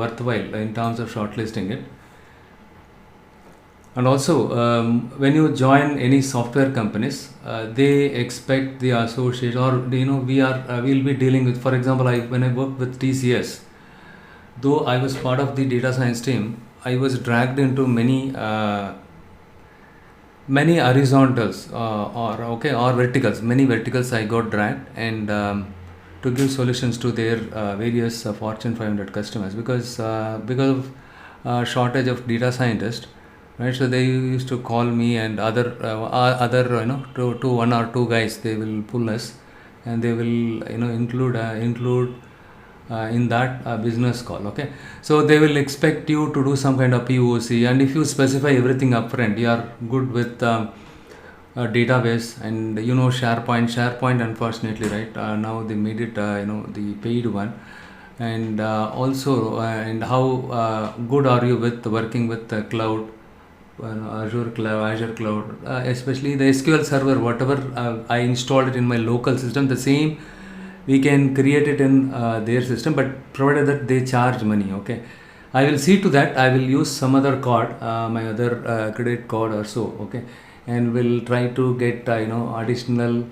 worthwhile in terms of shortlisting it. And also, when you join any software companies, they expect the associate, or we'll be dealing with. For example, when I worked with TCS, though I was part of the data science team, I was dragged into many horizontals or verticals. Many verticals I got dragged, and to give solutions to their various Fortune 500 customers, because of shortage of data scientists, right? So they used to call me and other to one or two guys. They will pull us, and they will include in that business call. Okay, so they will expect you to do some kind of POC, and if you specify everything upfront, you are good with a database and SharePoint, unfortunately, right, now they made it the paid one. And also, and how good are you with working with the cloud, Azure Cloud, especially the SQL Server, whatever I installed it in my local system, the same we can create it in their system, but provided that they charge money. Okay, I will see to that. I will use some other card, my other credit card or so. Okay, and we'll try to get additional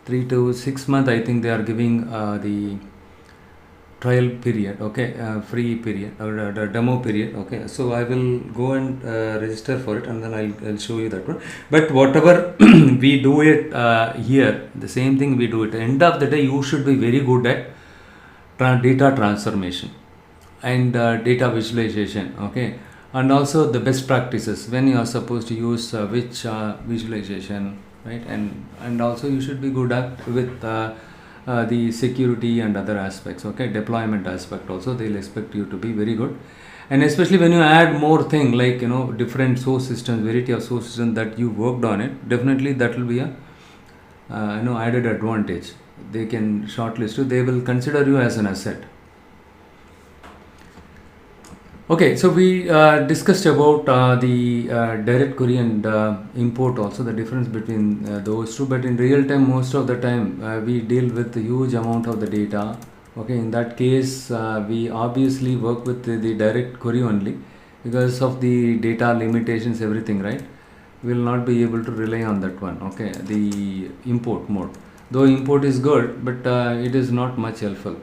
3 to 6 months. I think they are giving the trial period, okay, free period, or the demo period. Okay, so I will go and register for it, and then I'll show you that one. But whatever we do it here, the same thing we do it. End of the day, you should be very good at data transformation and data visualization. Okay, and also the best practices when you are supposed to use which visualization, right? And also you should be good at with the security and other aspects. Okay, deployment aspect also they'll expect you to be very good. And especially when you add more thing like different source systems, variety of source systems that you worked on it, definitely that will be a added advantage. They can shortlist you, they will consider you as an asset. Okay, so we discussed about the direct query and import, also the difference between those two. But in real time, most of the time we deal with a huge amount of the data. Okay, in that case, we obviously work with the direct query only because of the data limitations, everything, right? We will not be able to rely on that one. Okay, the import mode, though import is good, but it is not much helpful.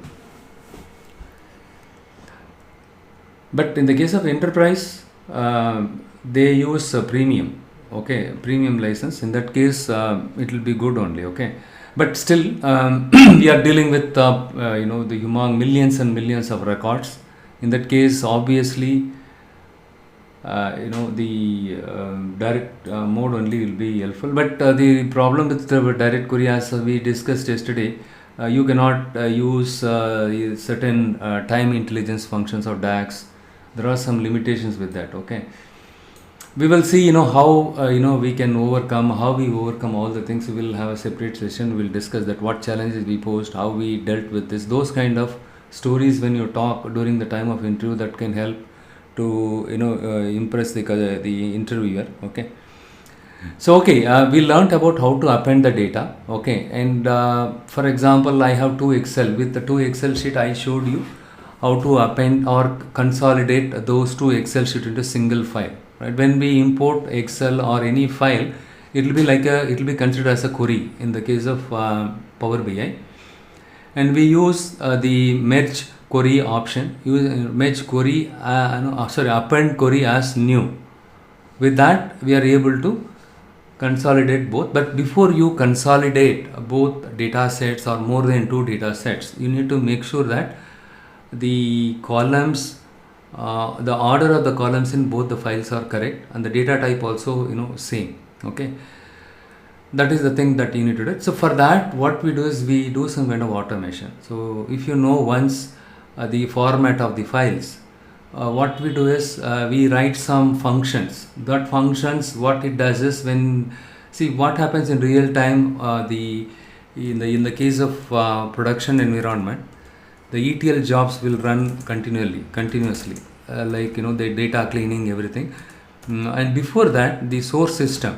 But in the case of enterprise, they use premium, okay, premium license. In that case, it will be good only, okay. But still, we are dealing with the millions and millions of records. In that case, obviously, the direct mode only will be helpful. But the problem with the direct query, as we discussed yesterday, you cannot use certain time intelligence functions or DAX. There are some limitations with that. Okay, we will see how we can overcome, how we overcome all the things. We will have a separate session. We'll discuss that, what challenges we posed, how we dealt with this, those kind of stories when you talk during the time of interview, that can help to impress the interviewer. Okay, so we learned about how to append the data. Okay, and for example, I have two Excel. With the two Excel sheet, I showed you how to append or consolidate those two Excel sheet into single file. Right? When we import Excel or any file, it will be considered as a query in the case of Power BI, and we use the merge query option. Use merge query, append query as new. With that, we are able to consolidate both. But before you consolidate both data sets or more than two data sets, you need to make sure that the columns, the order of the columns in both the files are correct, and the data type also same. Okay, that is the thing that you need to do. So for that, what we do is we do some kind of automation. So if you know once the format of the files, what we do is we write some functions. That functions, what it does is, see what happens in real time, in the case of production environment, the ETL jobs will run continuously, like the data cleaning, everything. And before that, the source system,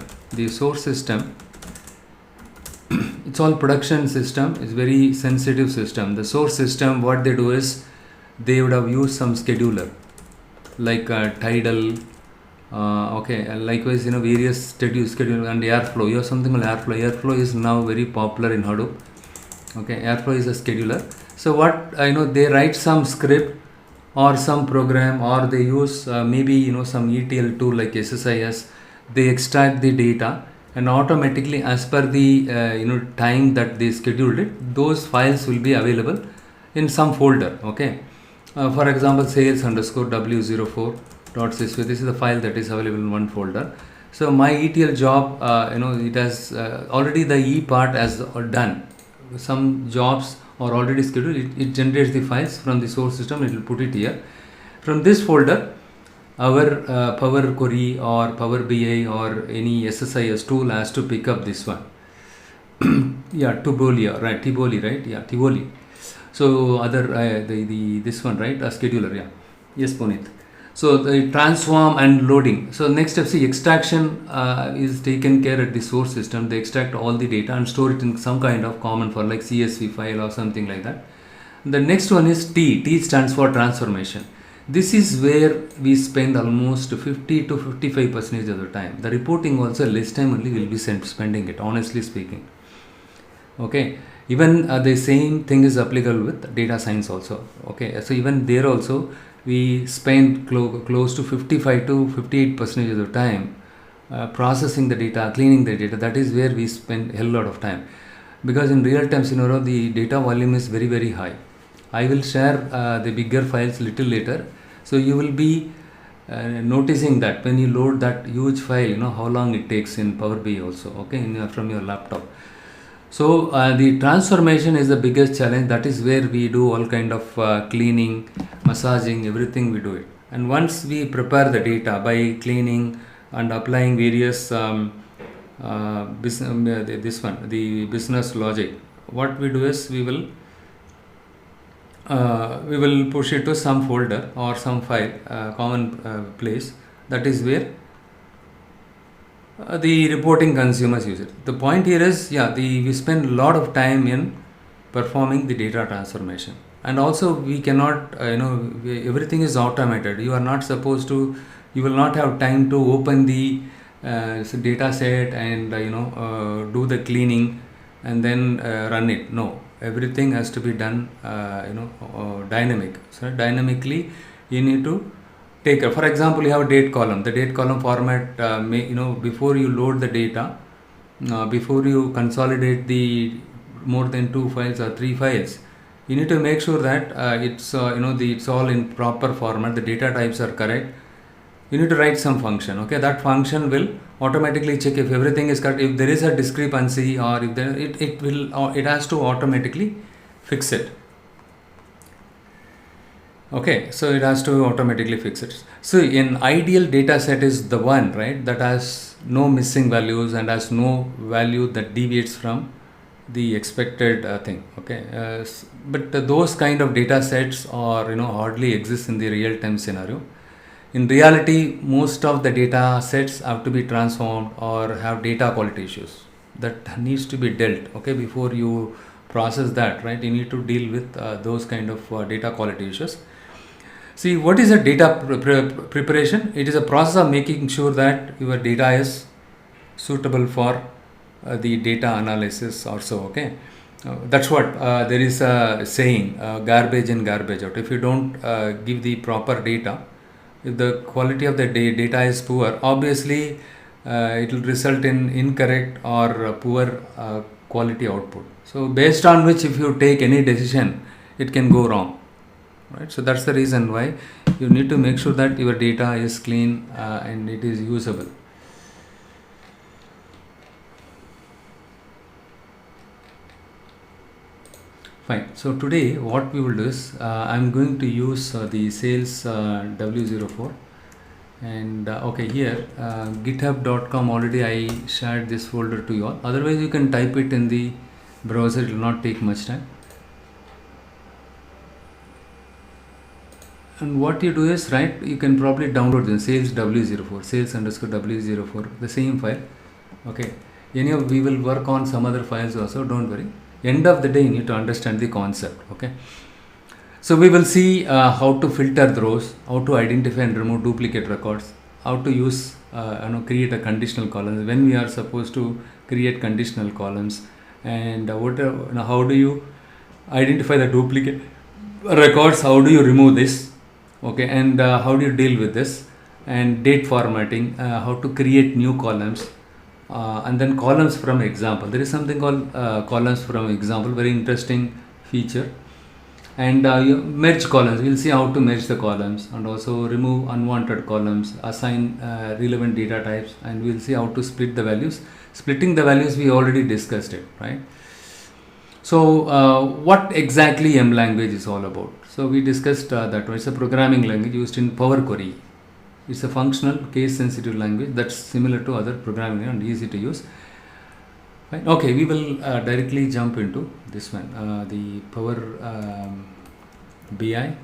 it's it's all production system. It's very sensitive system. The source system, what they do is they would have used some scheduler like Tidal. Okay, and likewise, various schedule and Airflow. You have something called Airflow. Airflow is now very popular in Hadoop. Okay, Airflow is a scheduler. So what they write some script or some program, or they use maybe some ETL tool like SSIS. They extract the data, and automatically, as per the time that they scheduled it, those files will be available in some folder. Okay, for example, sales_w04.sys. This is the file that is available in one folder. So my ETL job, it has already the E part has done. Some jobs are already scheduled. It generates the files from the source system. It will put it here. From this folder, our Power Query or Power BI or any SSIS tool has to pick up this one. Yeah, Tivoli, right? Yeah, Tivoli. So other this one, right? A scheduler. Yeah. Yes, Puneet. So the transform and loading. So next step, see, extraction is taken care at the source system. They extract all the data and store it in some kind of common file like CSV file or something like that. The next one is T. T stands for transformation. This is where we spend almost 50 to 55% of the time. The reporting also less time only will be spending it, honestly speaking. Okay. Even the same thing is applicable with data science also. Okay. So even there also, we spend close to 55 to 58% of the time processing the data, cleaning the data. That is where we spend a hell lot of time, because in real time scenario the data volume is very, very high. I will share the bigger files little later, so you will be noticing that when you load that huge file, how long it takes in Power BI also. Okay, from your laptop. So the transformation is the biggest challenge. That is where we do all kind of cleaning, massaging, everything we do it. And once we prepare the data by cleaning and applying various the business logic, what we do is we will push it to some folder or some file, common place. That is where the reporting consumers use it. The point here is, we spend a lot of time in performing the data transformation, and also we cannot, everything is automated. You are not supposed to, you will not have time to open the data set and do the cleaning and then run it. No, everything has to be done dynamic. So dynamically you need to take care. For example, you have a date column. The date column format, before you load the data, before you consolidate the more than 2 files or 3 files, you need to make sure that it's it's all in proper format. The data types are correct. You need to write some function. Okay, that function will automatically check if everything is correct. If there is a discrepancy, or if there, it has to automatically fix it. Okay, so it has to automatically fix it. So an ideal data set is the one, right, that has no missing values and has no value that deviates from the expected thing. Okay, but those kind of data sets are hardly exist in the real time scenario. In reality, most of the data sets have to be transformed or have data quality issues that needs to be dealt. Okay, before you process that, right, you need to deal with those kind of data quality issues. See, what is a data preparation? It is a process of making sure that your data is suitable for the data analysis also. Okay, that's what there is a saying, garbage in, garbage out. If you don't give the proper data, if the quality of the data is poor, obviously it will result in incorrect or poor quality output. So based on which, if you take any decision, it can go wrong. Right, so that's the reason why you need to make sure that your data is clean and it is usable. Fine. So today what we will do is I'm going to use the sales W04, and okay, here github.com, already I shared this folder to you all. Otherwise you can type it in the browser, it will not take much time. And what you do is, right, you can probably download the sales W04, sales_W04, the same file. Okay, anyhow we will work on some other files also, don't worry. End of the day you need to understand the concept. Okay, so we will see how to filter the rows, how to identify and remove duplicate records, how to use create a conditional columns when we are supposed to create conditional columns, and how do you identify the duplicate records, how do you remove this, okay, and how do you deal with this, and date formatting, how to create new columns, and then columns from example. There is something called columns from example, very interesting feature. And merge columns, we'll see how to merge the columns, and also remove unwanted columns, assign relevant data types, and we'll see how to split the values. Splitting the values we already discussed it, right? So what exactly M language is all about? So we discussed that it's a programming language used in Power Query. It's a functional case sensitive language that's similar to other programming and easy to use. Right. Okay, we will directly jump into this one, the Power BI.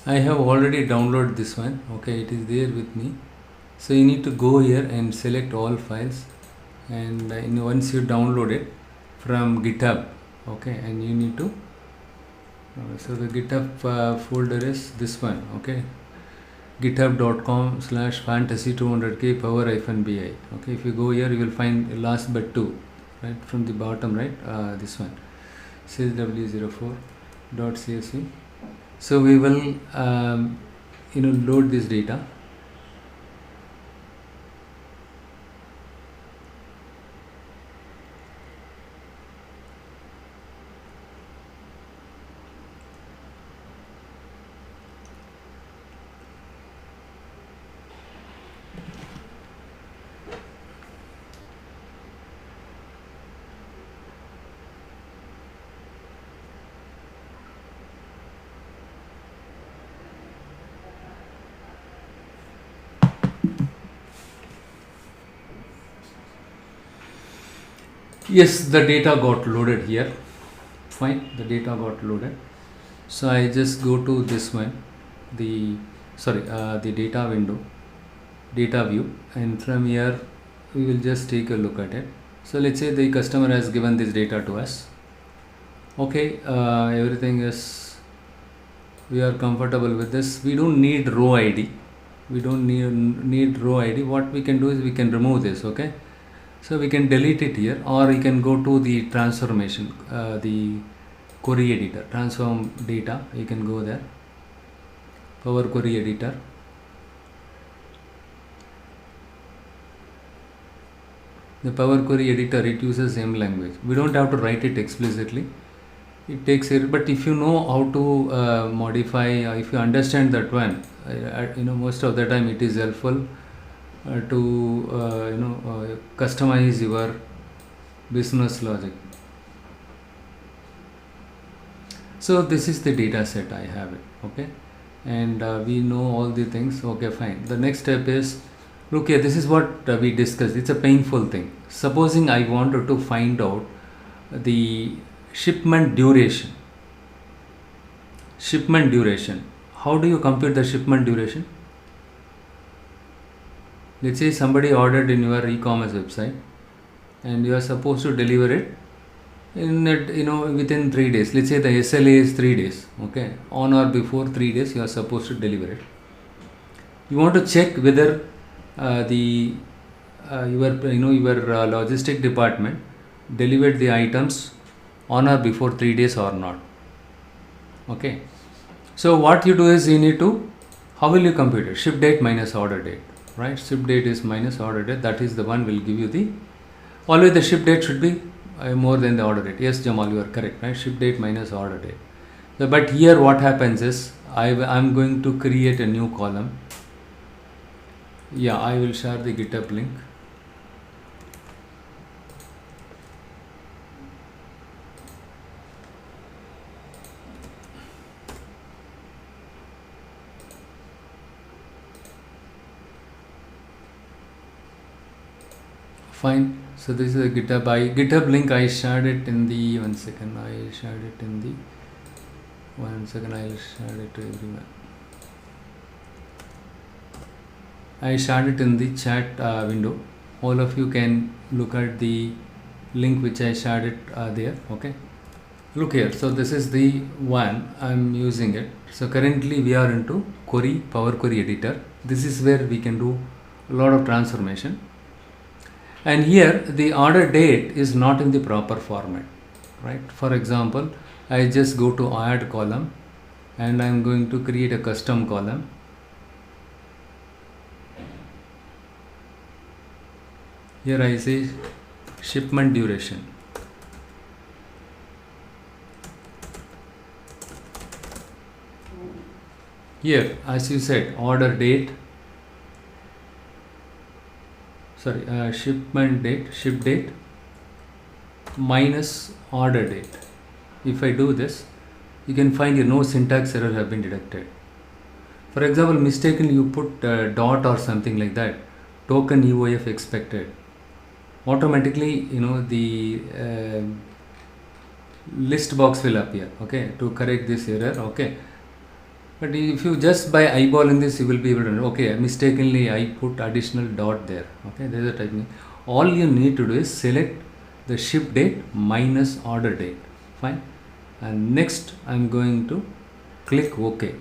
I have already downloaded this one. Okay, it is there with me. So you need to go here and select all files, and once you download it from GitHub, okay, and you need to so the GitHub folder is this one, okay, github.com/fantasy200k power-bi. Okay, if you go here you will find last but two, right, from the bottom, right, this one, csw04.csv. So we will load this data. Yes, the data got loaded here. Fine, the data got loaded. So I just go to this one, the data window, data view, and from here we will just take a look at it. So let's say the customer has given this data to us. Okay, everything is, we are comfortable with this. We don't need row ID. We don't need row ID. What we can do is we can remove this. Okay. So we can delete it here, or you can go to the transformation, the query editor, transform data. You can go there, Power Query Editor. The Power Query Editor, it uses M language. We don't have to write it explicitly. It takes it, but if you know how to modify, if you understand that one, most of the time it is helpful to customize your business logic. So this is the data set, I have it, okay, and we know all the things. Okay, fine. The next step is, look here, this is what we discussed. It's a painful thing. Supposing I wanted to find out the shipment duration. How do you compute the shipment duration? Let's say somebody ordered in your e-commerce website, and you are supposed to deliver it in within 3 days. Let's say the SLA is 3 days. Okay, on or before 3 days you are supposed to deliver it. You want to check whether your logistic department delivered the items on or before 3 days or not. Okay, so what you do is you need to, how will you compute it? Ship date minus order date, right? Ship date is minus order date, that is the one will give you the, always the ship date should be more than the order date. Yes, Jamal, you are correct, right? Ship date minus order date. So, but here what happens is I'm going to create a new column. Yeah, I will share the GitHub link. Fine. So this is a GitHub link. I shared it in the, one second. I'll share it to everyone. I shared it in the chat window. All of you can look at the link which I shared it there. Okay. Look here. So this is the one I'm using it. So currently we are into Power Query Editor. This is where we can do a lot of transformation. And here the order date is not in the proper format, right? For example, I just go to add column and I'm going to create a custom column. Here I say shipment duration. Here, as you said, order date, shipment date, ship date minus order date. If I do this, you can find here no syntax error have been detected. For example, mistakenly you put dot or something like that, token EOF expected. Automatically, the list box will appear, okay, to correct this error, okay. But if you just by eyeballing this, you will be able to know, okay, mistakenly I put additional dot there, okay, there is a typing. All you need to do is select the ship date minus order date, fine. And next I'm going to click OK.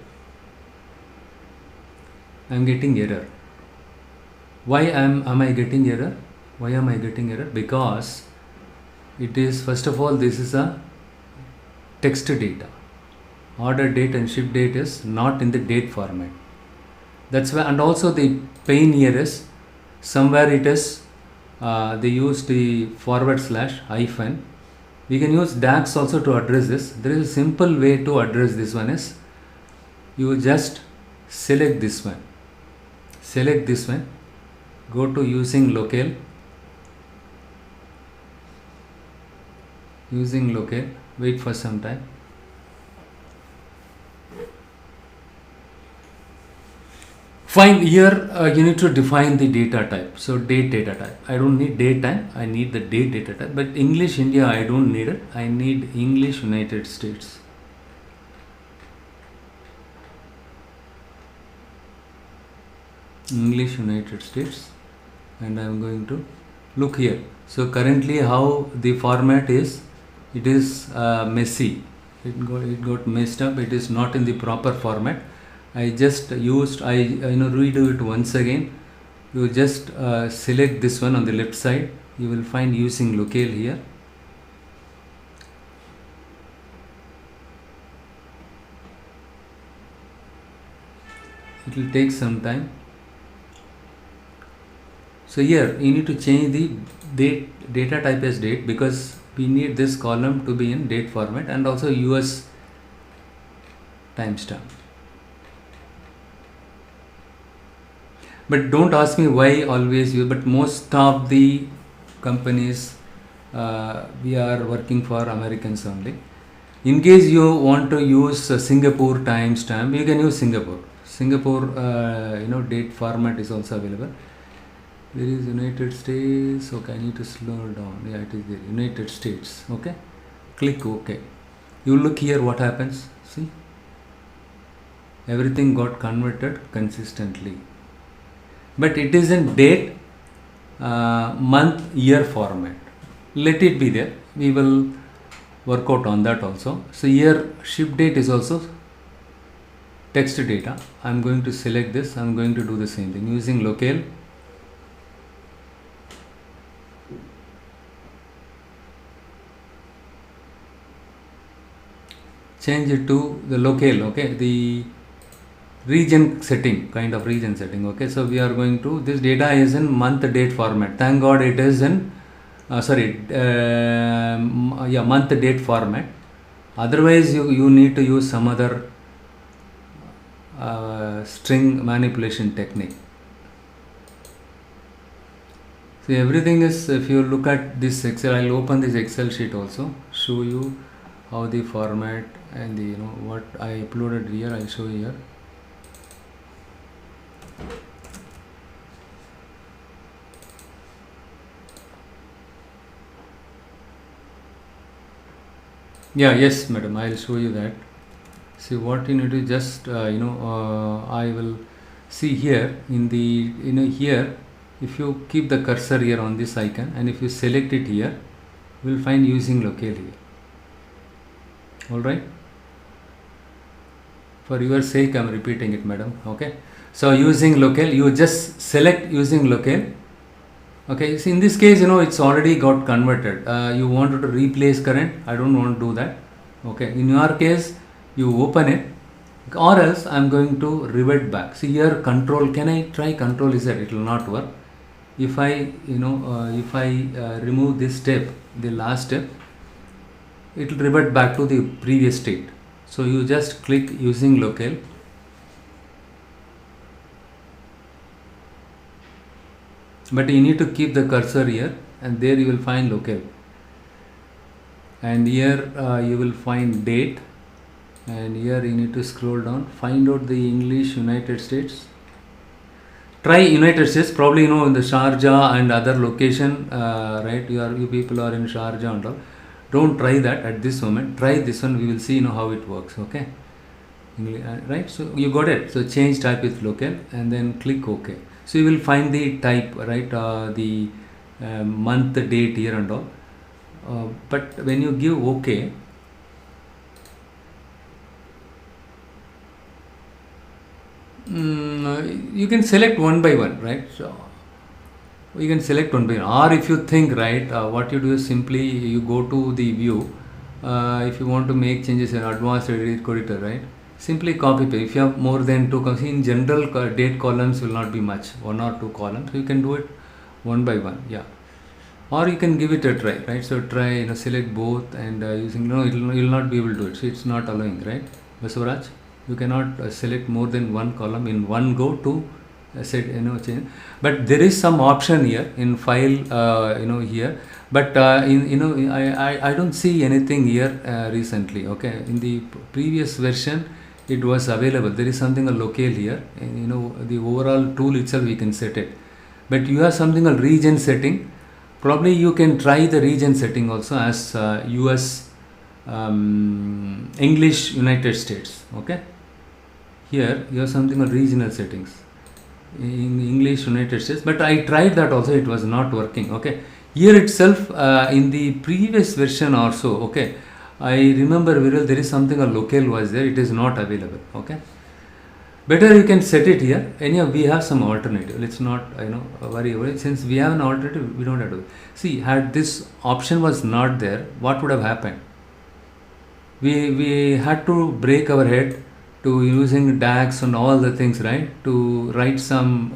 I'm getting error. Why am I getting error? Why am I getting error? Because it is, first of all, this is a text data. Order date and ship date is not in the date format. That's why, and also the pain here is somewhere it is they use the /hyphen. We can use DAX also to address this. There is a simple way to address this one is you just select this one. Select this one. Go to using locale. Using locale. Wait for some time. Fine, here you need to define the data type. So date data type. I don't need date time. I need the date data type. But English India, I don't need it. I need English United States. English United States. And I am going to look here. So currently how the format is, it is messy. It got messed up. It is not in the proper format. I just used, redo it once again. You just select this one on the left side. You will find using locale here. It will take some time. So here you need to change the data type as date, because we need this column to be in date format, and also US timestamp. But don't ask me why always you, but most of the companies we are working for Americans only. In case you want to use Singapore timestamp, you can use Singapore. Singapore date format is also available. There is United States. Okay, I need to slow down. Yeah, it is there. United States. Okay, click OK. You look here what happens. See, everything got converted consistently. But it is in date, month, year format. Let it be there. We will work out on that also. So here ship date is also text data. I'm going to select this. I'm going to do the same thing using locale. change it to the locale, okay, the region setting, kind of region setting, okay. So we are going to, this data is in month date format. Thank God it is in month date format. Otherwise you need to use some other string manipulation technique. So everything is, if you look at this Excel, I'll open this Excel sheet also, show you how the format and the, what I uploaded here, I'll show you here. Yeah, yes, madam, I'll show you that. See what you need to just, I will see here in the, here, if you keep the cursor here on this icon and if you select it here, you will find using locale here. Alright. For your sake, I am repeating it, madam. Okay. So using locale, you just select using locale. Okay, so in this case, it's already got converted. You wanted to replace current. I don't want to do that. Okay, in your case, you open it, or else I'm going to revert back. See here, control. Can I try control Z? It will not work. If I, remove this step, the last step, it will revert back to the previous state. So you just click using locale. But you need to keep the cursor here, and there you will find locale. And here you will find date, and here you need to scroll down, find out the English United States. Try United States, probably in the Sharjah and other location, right? You people are in Sharjah and all. Don't try that at this moment. Try this one. We will see how it works. Okay, right? So you got it. So change type with locale, and then click OK. So you will find the type, right? The month, date, year and all. But when you give OK, you can select one by one, right? So you can select one by one. Or if you think, right, what you do is simply you go to the view. If you want to make changes in advanced editor, right? Simply copy paste. If you have more than 2 columns, in general date columns will not be much, 1 or 2 columns. So you can do it one by one, yeah. Or you can give it a try, right? So try, select both and using, you will not be able to do it. So it's not allowing, right? Basavaraj, you cannot select more than 1 column in one go to set, change. But there is some option here in file, here. But I don't see anything here recently. Okay, in the previous version it was available. There is something a locale here, and the overall tool itself we can set it. But you have something a region setting. Probably you can try the region setting also as US English United States. Okay, here you have something a regional settings in English United States. But I tried that also, it was not working. Okay, here itself in the previous version also. Okay, I remember very well there is something a locale was there, it is not available. Okay, better you can set it here. Anyhow, we have some alternative. Let's not worry about it. Since we have an alternative, we don't have to see. Had this option was not there, what would have happened? We had to break our head to using DAX and all the things, right, to write some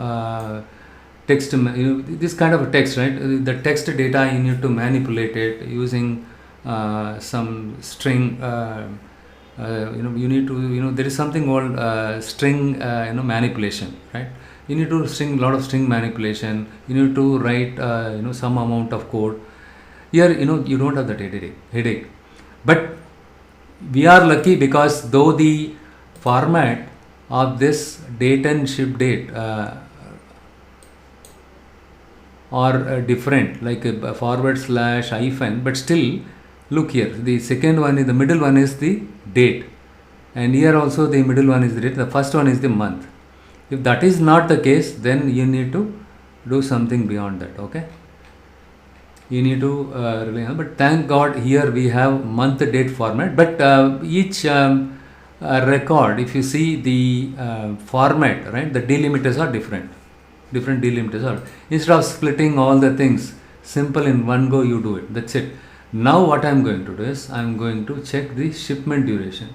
text, this kind of a text, right? The text data you need to manipulate it using some string. You need to, there is something called string, manipulation, right? You need to lot of string manipulation. You need to write, some amount of code. Here, you don't have that headache. But we are lucky because though the format of this date and ship date are different, like a forward slash hyphen, but still look here, the second one is, the middle one is the date, and here also the middle one is the date, the first one is the month. If that is not the case, then you need to do something beyond that. Okay, you need to rely on, but thank God here we have month date format. But each record, if you see the format, right, the delimiters are different delimiters are, instead of splitting all the things simple in one go, you do it, that's it. Now what I'm going to do is I'm going to check the shipment duration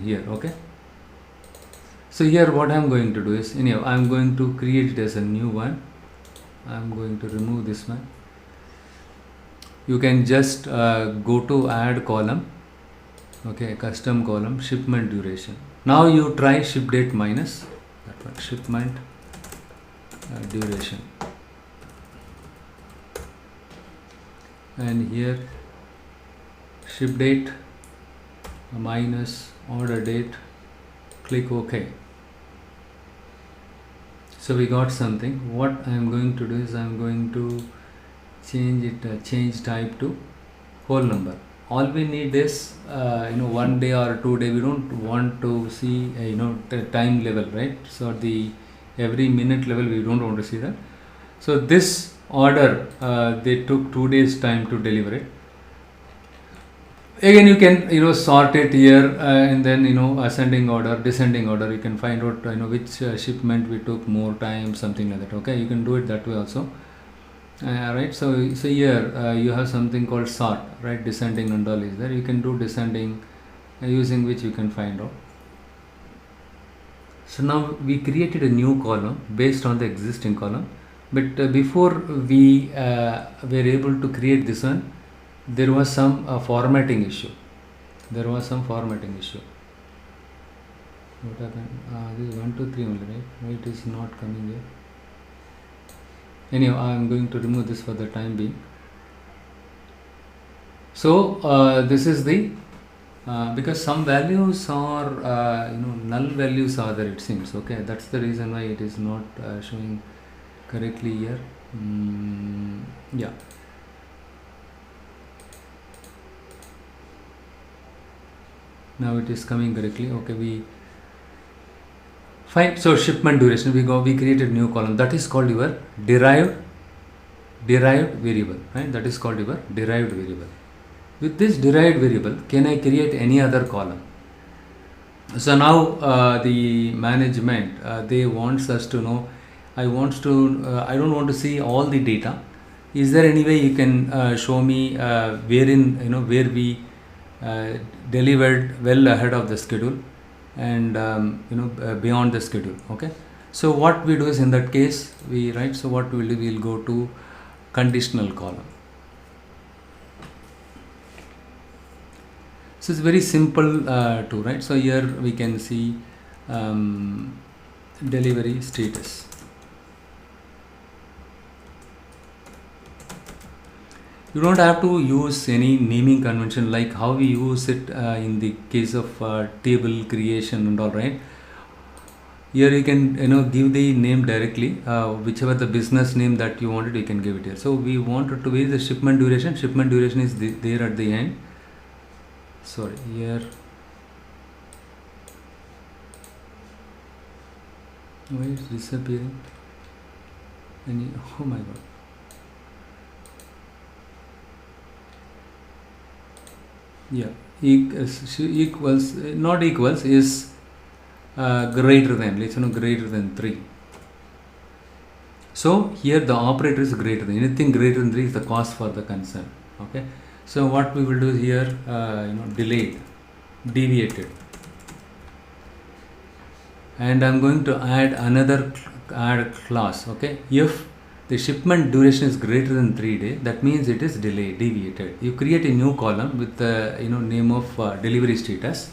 here. Okay, so here what I'm going to do is, anyhow, I'm going to create it as a new one. I'm going to remove this one. You can just go to add column. Okay, custom column, shipment duration. Now you try ship date minus that one, shipment duration, and here ship date minus order date, click OK. So we got something. What I am going to do is I am going to change it, change type to whole number. All we need is 1 day or 2 day. We don't want to see the time level, right? So the every minute level we don't want to see that. So this order they took 2 days time to deliver it. Again, you can sort it here, and then ascending order, descending order. You can find out which shipment we took more time, something like that. Okay, you can do it that way also. Right, so here you have something called sort, right? Descending and all is there. You can do descending, using which you can find out. So now we created a new column based on the existing column, but before we were able to create this one, there was some formatting issue. What happened? This is 1 2 3 only, right? Why it is not coming here? Anyhow, I am going to remove this for the time being. So this is the because some values are null values are there, it seems. Okay, that's the reason why it is not showing correctly here. Yeah. Now it is coming correctly. Okay, we fine. So shipment duration, we created new column that is called your derived variable, right? That is called your derived variable. With this derived variable, can I create any other column? So now the management they wants us to know. I don't want to see all the data. Is there any way you can show me where we delivered well ahead of the schedule and beyond the schedule? Okay, so what we do is, in that case, so what we will do, we will go to conditional column. So it's very simple too, right? So here we can see delivery status. You don't have to use any naming convention like how we use it in the case of table creation and all, right? Here you can give the name directly, whichever the business name that you wanted, you can give it here. So we wanted to be the shipment duration. Shipment duration is there at the end. Sorry, here. Why is it disappearing? Oh my god. Yeah, equals, not equals, is greater than, let's greater than 3. So here the operator is greater than, anything greater than 3 is the cost for the concern. Okay, so what we will do here, delayed, deviated, and I'm going to add another class. Okay, if the shipment duration is greater than 3 days, that means it is delayed, deviated. You create a new column with the name of delivery status,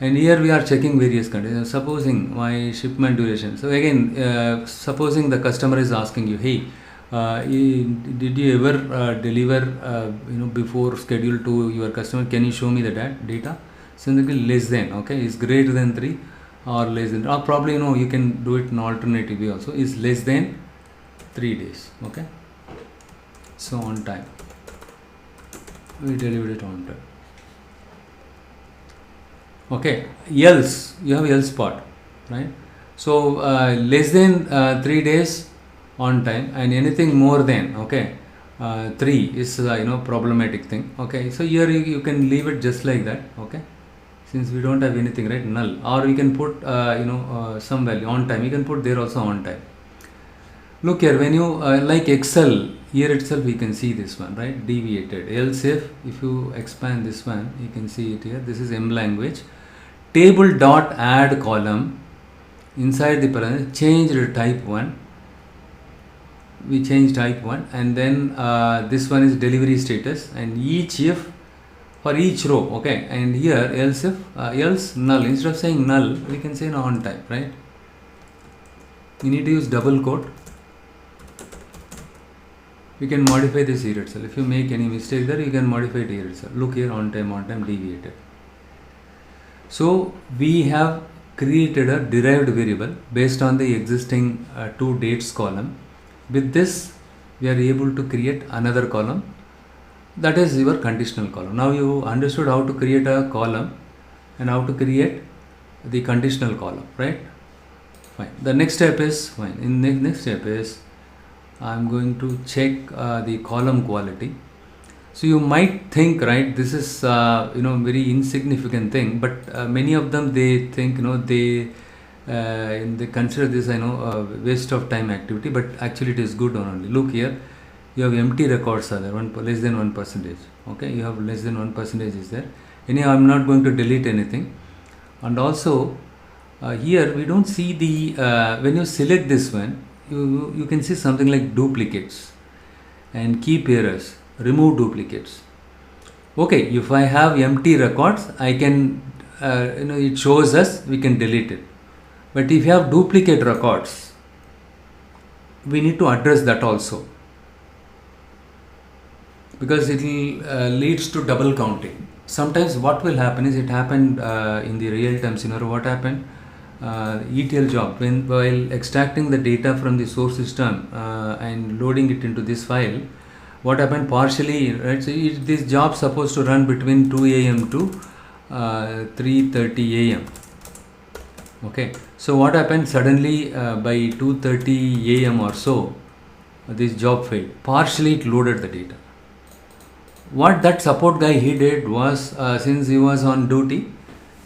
and here we are checking various conditions. Supposing my shipment duration. So again, supposing the customer is asking you, hey, did you ever deliver before schedule to your customer? Can you show me the data? Simply less than. Okay, is greater than 3 or less than, or probably you can do it in alternative way also, is less than 3 days. Okay, so on time, we delivered it on time. Okay, else, you have else part, right? So less than 3 days on time, and anything more than 3 is problematic thing. Okay, so here you can leave it just like that. Okay, since we don't have anything, right, null, or we can put some value on time. You can put there also on time. Look here, when you like Excel, here itself we can see this one, right? Deviated. Else if you expand this one, you can see it here. This is M language. Table dot add column inside the parenthesis, changed type 1. We change type 1, and then this one is delivery status, and each if for each row, okay, and here else if else null. Instead of saying null, we can say non type, right? We need to use double quote. You can modify this here itself. If you make any mistake there, you can modify it here itself. Look here, on time deviated. So we have created a derived variable based on the existing two dates column. With this, we are able to create another column, that is your conditional column. Now you understood how to create a column and how to create the conditional column, right? Fine. The next step is fine. In the next step is I'm going to check the column quality. So you might think, right, this is very insignificant thing, but many of them, they think they consider this waste of time activity, but actually it is good only. Look here, you have empty records are there, less than 1%. Okay, you have less than 1% is there. Anyhow, I'm not going to delete anything. And also here we don't see the when you select this one, you can see something like duplicates and keep errors, remove duplicates. Okay, if I have empty records, I can it shows us, we can delete it. But if you have duplicate records, we need to address that also, because it leads to double counting. Sometimes what will happen is, it happened in the real time scenario. What happened? ETL job, while extracting the data from the source system and loading it into this file, what happened partially, right? So this job supposed to run between 2 a.m. to 3:30 a.m. Okay, so what happened, suddenly by 2:30 a.m. or so, this job failed. Partially it loaded the data. What that support guy he did was, since he was on duty,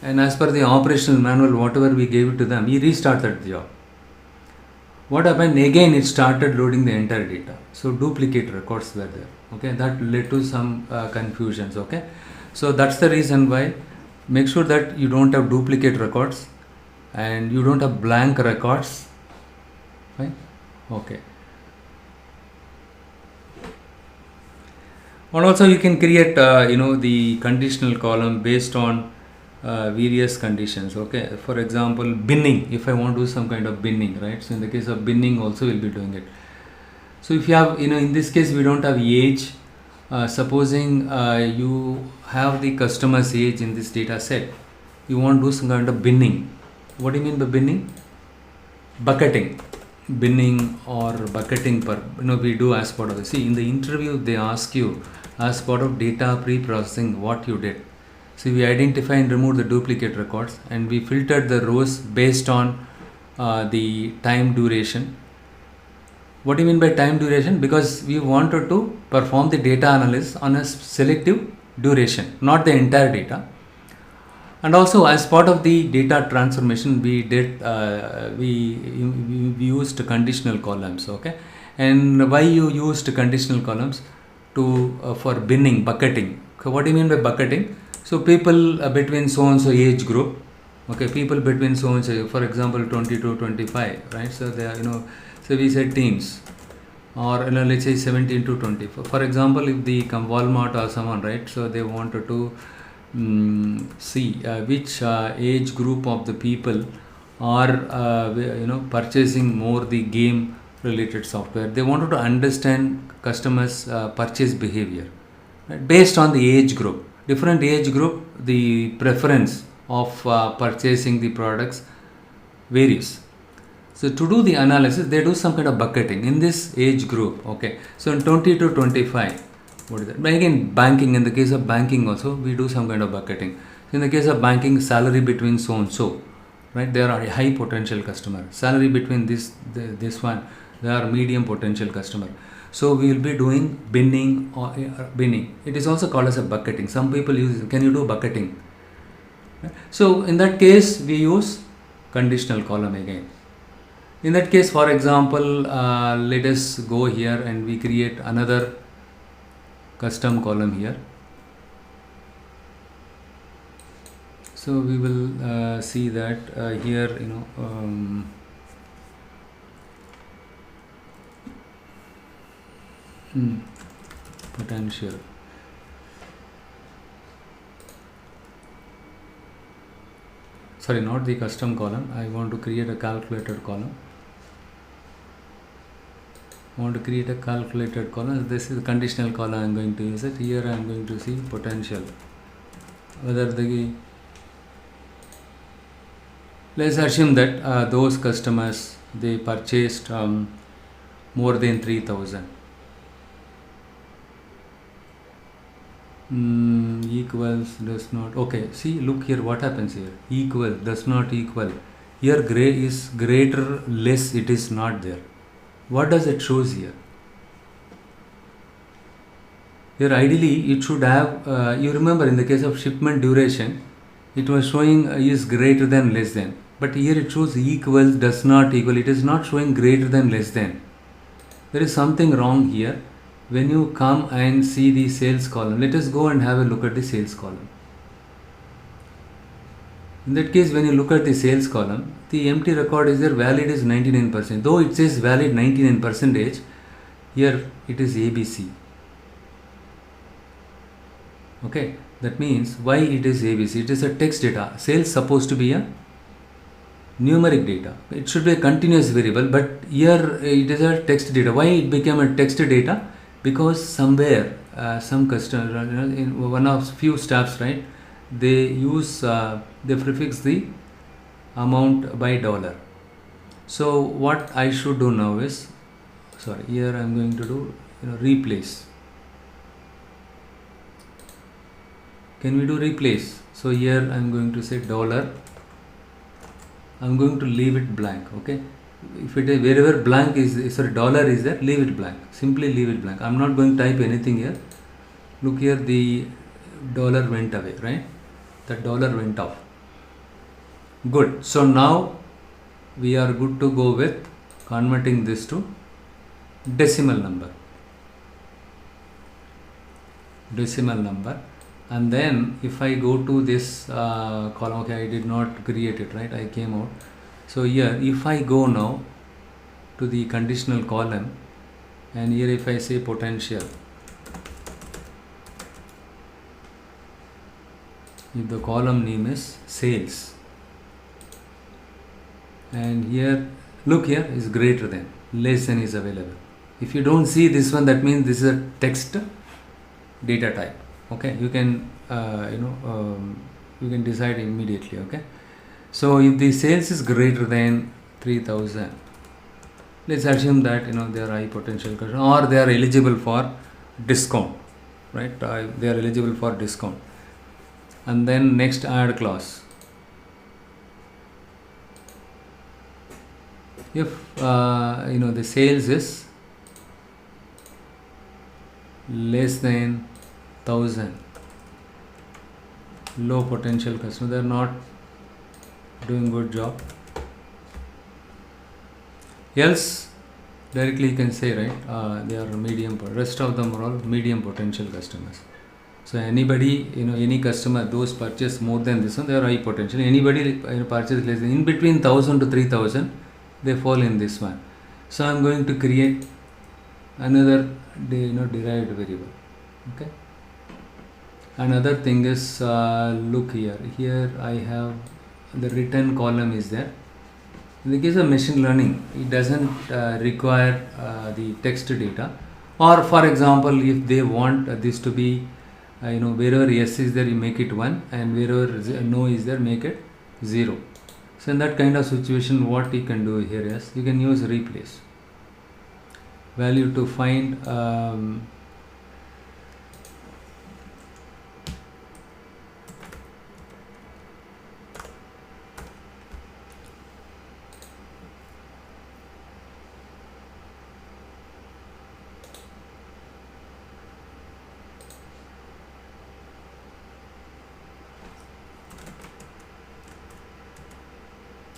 and as per the operational manual, whatever we gave it to them, he restarted the job. What happened? Again, it started loading the entire data. So duplicate records were there. Okay, that led to some confusions. Okay, so that's the reason why. Make sure that you don't have duplicate records and you don't have blank records. Fine. Okay. And also you can create the conditional column based on various conditions. Okay, for example, binning. If I want to do some kind of binning, right? So in the case of binning also we'll be doing it. So if you have, in this case we don't have age. Supposing you have the customer's age in this data set, you want to do some kind of binning. What do you mean by binning? Bucketing. Binning or bucketing we do as part of the, see, in the interview they ask you as part of data pre-processing what you did. So we identify and remove the duplicate records, and we filtered the rows based on the time duration. What do you mean by time duration? Because we wanted to perform the data analysis on a selective duration, not the entire data. And also, as part of the data transformation, we did we used conditional columns. Okay, and why you used conditional columns? To for binning, bucketing. So what do you mean by bucketing? So people between so and so age group. Okay, people between so and so, for example, 20 to 25, right? So they are, so we said teens, or let's say 17 to 20. For example, if the Walmart or someone, right? So they wanted to see which age group of the people are purchasing more the game related software. They wanted to understand customers purchase behavior, right? Based on the age group. Different age group, the preference of purchasing the products varies. So to do the analysis, they do some kind of bucketing in this age group. Okay, so in 20 to 25, what is that? But again, banking, in the case of banking also, we do some kind of bucketing. So in the case of banking, salary between so and so, right? They are a high potential customer. Salary between this one, they are medium potential customer. So we will be doing binning or binning. It is also called as a bucketing. Some people use, can you do bucketing? Right? So in that case, we use conditional column again. In that case, for example, let us go here and we create another custom column here. So we will see that here, potential. Sorry, not the custom column. I want to create a calculated column. I want to create a calculated column. This is a conditional column. I am going to use it. Here I am going to see potential. Whether let's assume that those customers, they purchased more than 3,000. Equals does not. Okay, see, look here what happens here. Equal does not equal. Here gray is greater, less, it is not there. What does it shows here? Here ideally it should have, you remember in the case of shipment duration, it was showing is greater than less than. But here it shows equals does not equal. It is not showing greater than less than. There is something wrong here. When you come and see the sales column, let us go and have a look at the sales column. In that case, when you look at the sales column, the empty record is there, valid is 99%. Though it says valid 99%, here it is ABC. Okay, that means why it is ABC? It is a text data. Sales supposed to be a numeric data. It should be a continuous variable, but here it is a text data. Why it became a text data? Because somewhere some customer, in one of few steps, right, they use they prefix the amount by dollar. So what I should do now is, sorry, here I am going to do replace. Can we do replace? So here I am going to say dollar. I am going to leave it blank. Okay. If it is wherever blank is, sorry, dollar is there, leave it blank. Simply leave it blank. I am not going to type anything here. Look here, the dollar went away, right? The dollar went off. Good. So now we are good to go with converting this to decimal number. Decimal number. And then if I go to this column, okay, I did not create it, right? I came out. So here, if I go now to the conditional column, and here if I say potential, if the column name is sales, and here, look here, is greater than, less than is available. If you don't see this one, that means this is a text data type. Okay, you can you can decide immediately. Okay. So if the sales is greater than 3,000, let's assume that they are high potential customer or they are eligible for discount, right? They are eligible for discount. And then next add clause. If the sales is less than 1,000, low potential customer, they are not doing good job. Else directly you can say, right, they are medium, rest of them are all medium potential customers. So anybody, any customer, those purchase more than this one, they are high potential. Anybody purchase less than, in between 1,000 to 3,000, they fall in this one. So I'm going to create another derived variable. Okay. Another thing is, look here. Here I have the return column is there. In the case of machine learning, it doesn't require the text data. Or for example, if they want this to be, wherever yes is there, you make it 1, and wherever no is there, make it 0. So in that kind of situation, what you can do here is, you can use replace value to find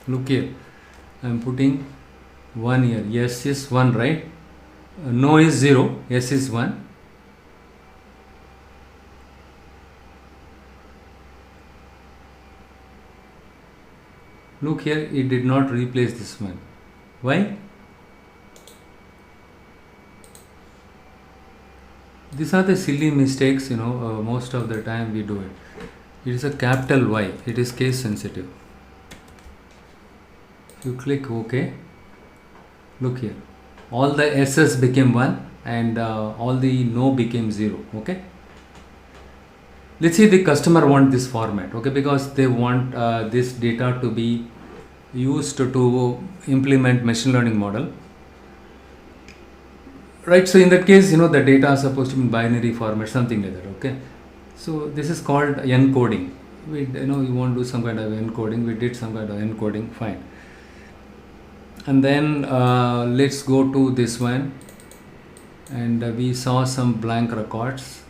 look here, I am putting 1 here. Yes is 1, right? No is 0. Yes is 1. Look here, it did not replace this one. Why? These are the silly mistakes, most of the time we do it. It is a capital Y. It is case sensitive. If you click OK, look here. All the S's became 1 and all the no became 0. Okay. Let's say the customer want this format. Okay, because they want this data to be used to implement machine learning model. Right, so in that case, the data is supposed to be in binary format, something like that. Okay, so this is called encoding. You want to do some kind of encoding. We did some kind of encoding, fine. And then let's go to this one, and we saw some blank records,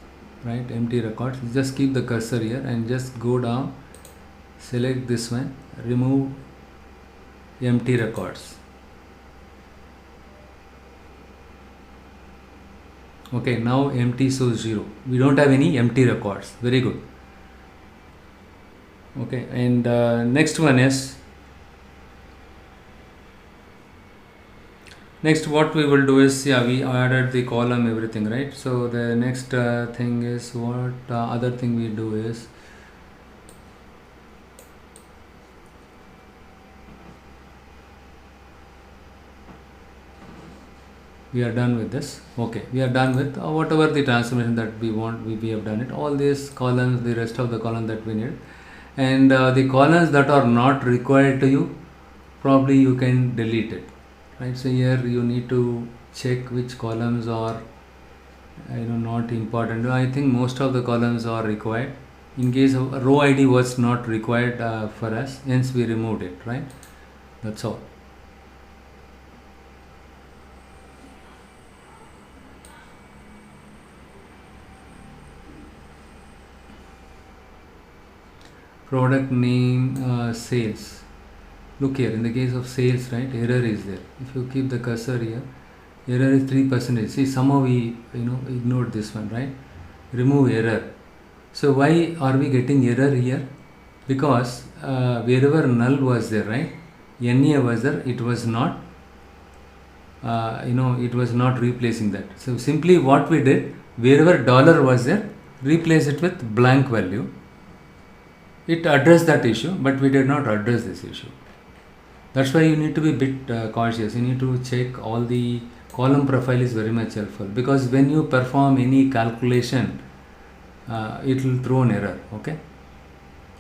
right? Empty records. Just keep the cursor here and just go down. Select this one. Remove empty records. Okay, now empty shows 0. We don't have any empty records. Very good. Okay, and next one is, next what we will do is, we added the column, everything, right? So the next thing is, what other thing we do is, we are done with this. Okay, we are done with whatever the transformation that we want. We have done it. All these columns, the rest of the column that we need, and the columns that are not required to you, probably you can delete it, right? So here you need to check which columns are not important. I think most of the columns are required. In case of row ID was not required for us, hence we removed it, right? That's all. Product name, sales. Look here, in the case of sales, right, error is there. If you keep the cursor here, error is 3%. See, somehow we ignored this one, right? Remove error. So why are we getting error here? Because wherever null was there, right, NA was there, it was not it was not replacing that. So simply what we did, wherever dollar was there, replace it with blank value. It addressed that issue, but we did not address this issue. That's why you need to be a bit cautious. You need to check all the column profile is very much helpful, because when you perform any calculation, it will throw an error. Okay,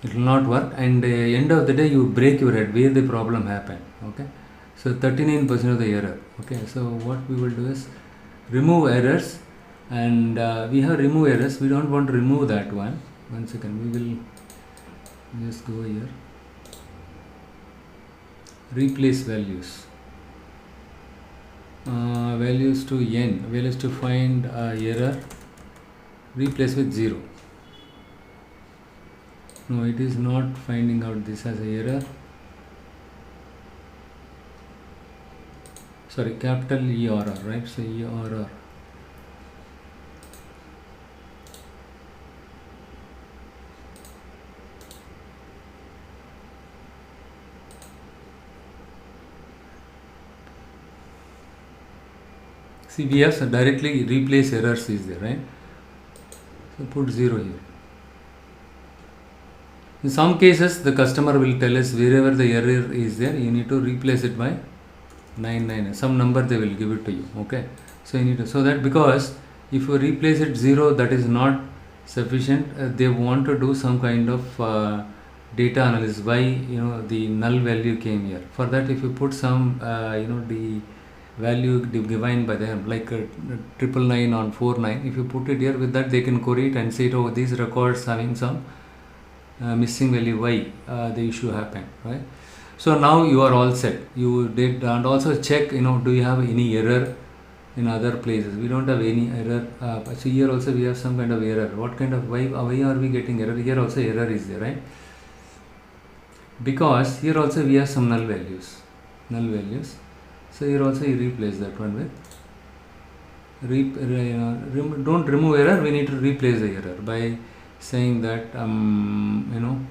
it will not work, and end of the day you break your head where the problem happened. Okay, so 39% of the error. Okay, so what we will do is remove errors, and we have remove errors. We don't want to remove that one. 1 second, we will just go here, replace values, values to n, values to find error, replace with 0. No, it is not finding out this as a error. Sorry, capital ERR, right? So ERR. See, we have directly replace errors is there, right? So put 0 here. In some cases, the customer will tell us wherever the error is there, you need to replace it by 99. Some number they will give it to you. Okay, so you need to, so that, because if you replace it 0, that is not sufficient. They want to do some kind of data analysis. Why the null value came here? For that, if you put some the value given by them, like 999 on 49, if you put it here, with that they can query it and say, oh, these records having some missing value, why the issue happened, right? So now you are all set. You did, and also check, do you have any error in other places? We don't have any error. So here also we have some kind of error. What kind of, why are we getting error? Here also error is there, right? Because here also we have some null values. So here also you replace that one with don't remove error, we need to replace the error by saying that unknown.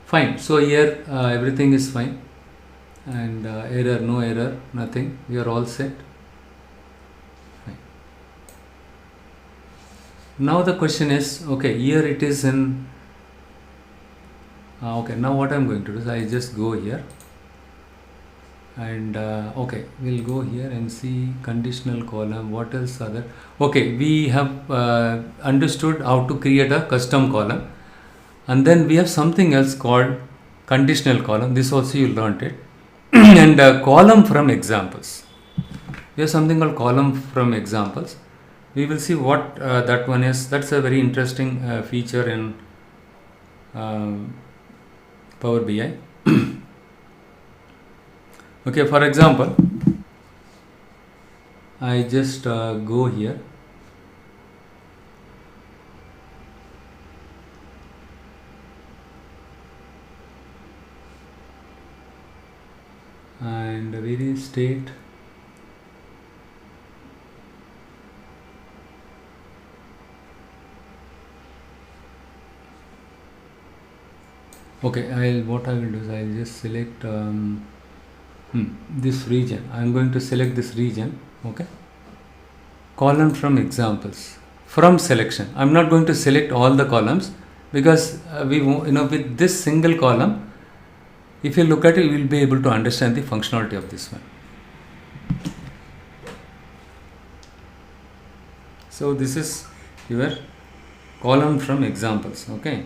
Fine. So here everything is fine, and error, no error, nothing. We are all set. Fine. Now the question is, okay, here it is in. Okay, now what I'm going to do is I just go here, and okay, we'll go here and see conditional column. What else are there? Okay, we have understood how to create a custom column. And then we have something else called conditional column. This also you learnt it. And column from examples. We have something called column from examples. We will see what that one is. That's a very interesting feature in Power BI. Okay, for example, I just go here. And various state, okay, what I will do is I will just select this region. I am going to select this region. Okay, column from examples, from selection. I am not going to select all the columns, because with this single column, if you look at it, you will be able to understand the functionality of this one. So this is your column from examples. Okay.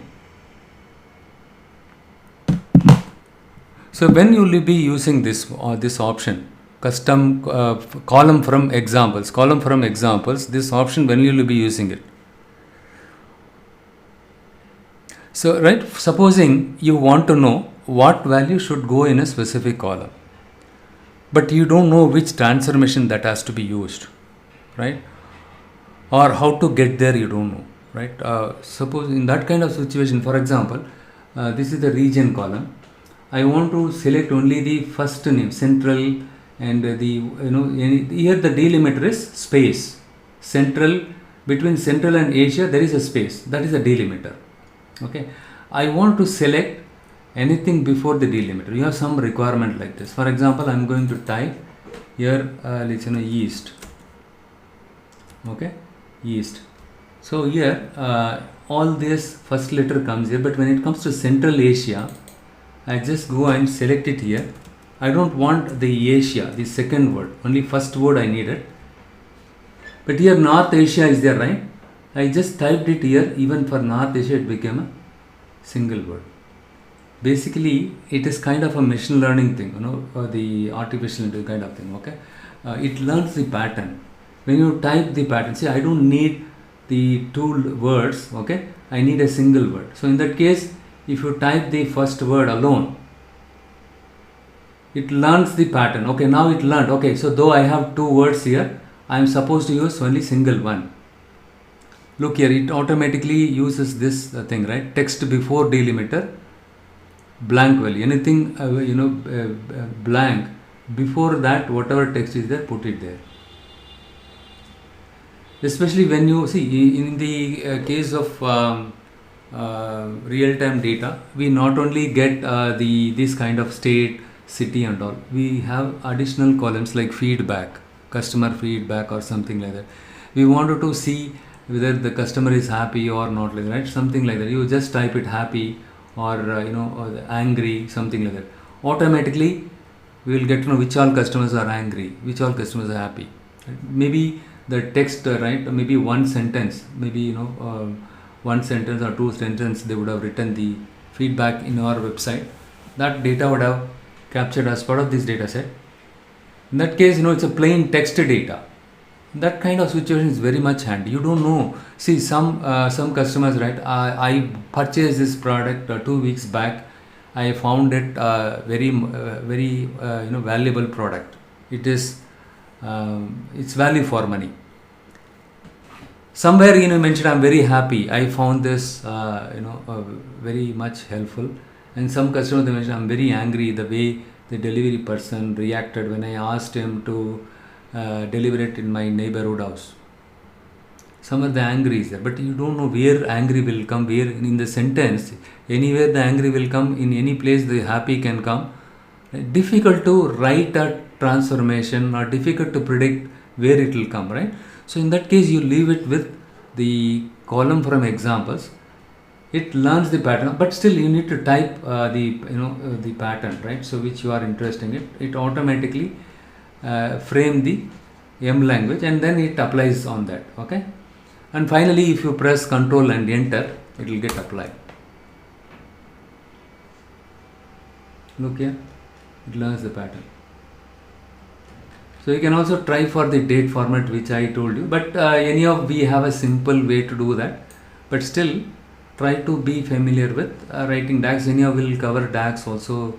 So when you will be using this option, custom column from examples, this option, when you will be using it. So right, supposing you want to know what value should go in a specific column, but you don't know which transformation that has to be used, right? Or how to get there, you don't know, right? Suppose in that kind of situation, for example, this is the region column. I want to select only the first name, central, and here the delimiter is space. Central, between central and Asia there is a space, that is a delimiter. Okay, I want to select anything before the delimiter. You have some requirement like this. For example, I am going to type here let's east. Okay, east. So here all this first letter comes here, but when it comes to Central Asia, I just go and select it here. I don't want the Asia, the second word, only first word I needed. But here North Asia is there, right? I just typed it here. Even for North Asia it became a single word. Basically it is kind of a machine learning thing, the artificial intelligence kind of thing. Okay, it learns the pattern. When you type the pattern, see, I don't need the two words. Okay, I need a single word. So in that case, if you type the first word alone, it learns the pattern. Okay, now it learned. Okay, so though I have two words here, I am supposed to use only single one. Look here, it automatically uses this thing, right? Text before delimiter, blank value. Anything blank before that, whatever text is there, put it there. Especially when you see in the case of real-time data, we not only get this kind of state, city and all, we have additional columns like feedback, customer feedback or something like that. We wanted to see whether the customer is happy or not, like, right? Something like that. You just type it happy or or angry, something like that. Automatically we will get to know which all customers are angry, which all customers are happy. Right? Maybe the text, right? Maybe one sentence, maybe one sentence or two sentences they would have written the feedback in our website. That data would have captured as part of this data set. In that case, it's a plain text data. That kind of situation is very much handy. You don't know. See, some customers, right? I purchased this product 2 weeks back. I found it very valuable product. It is it's value for money. somewhere you mentioned I'm very happy, I found this very much helpful. And some customers they mentioned I'm very angry the way the delivery person reacted when I asked him to deliver it in my neighborhood house. Somewhere the angry is there, but you don't know where angry will come, where in the sentence anywhere the angry will come, in any place the happy can come. Difficult to write a transformation or difficult to predict where it will come, right? So in that case you leave it with the column from examples. It learns the pattern, but still you need to type the pattern, right? So which you are interested in, it automatically frame the M language and then it applies on that. Okay, and finally if you press Ctrl and enter, it will get applied. Look here, it learns the pattern. So you can also try for the date format which I told you, but we have a simple way to do that, but still try to be familiar with writing DAX. Anyhow we'll cover DAX also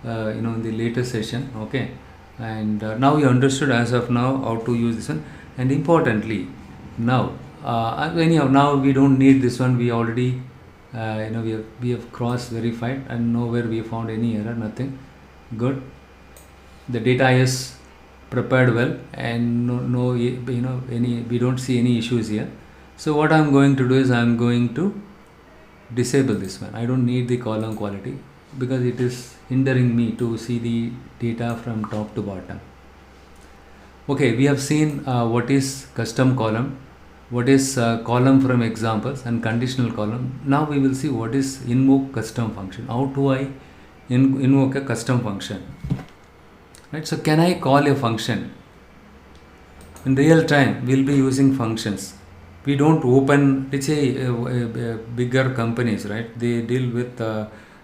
in the later session. Okay, and now you understood as of now how to use this one. And importantly, now now we don't need this one. We already we have cross verified and nowhere we found any error, nothing. Good, the data is prepared well and no we don't see any issues here. So what I'm going to do is I'm going to disable this one. I don't need the column quality because it is hindering me to see the data from top to bottom. Okay, we have seen what is custom column, what is column from examples and conditional column. Now we will see what is invoke custom function. How do I invoke a custom function, right? So can I call a function in real time? We'll be using functions. We don't open, let's say bigger companies, right? They deal with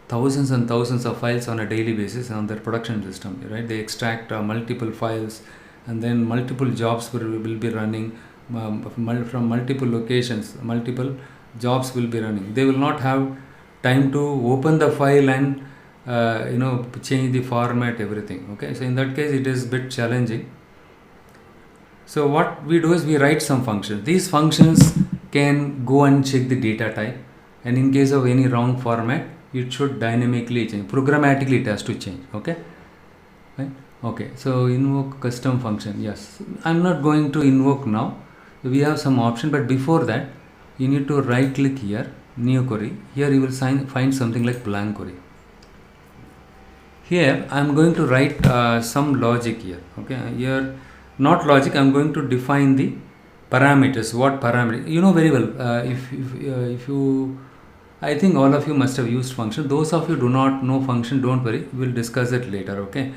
thousands and thousands of files on a daily basis on their production system, right? They extract multiple files and then multiple jobs will be running from multiple locations. Multiple jobs will be running. They will not have time to open the file and change the format, everything. Okay, so in that case it is a bit challenging. So what we do is we write some functions. These functions can go and check the data type, and in case of any wrong format it should dynamically change, programmatically it has to change. Okay, right? Okay, so invoke custom function. Yes, I'm not going to invoke now. We have some option, but before that you need to right click here, new query. Here you will find something like blank query. Here I'm going to write some logic here. Okay, here not logic, I'm going to define the parameters. What parameter, you know very well. If you, I think all of you must have used function. Those of you do not know function, don't worry, we'll discuss it later. Okay,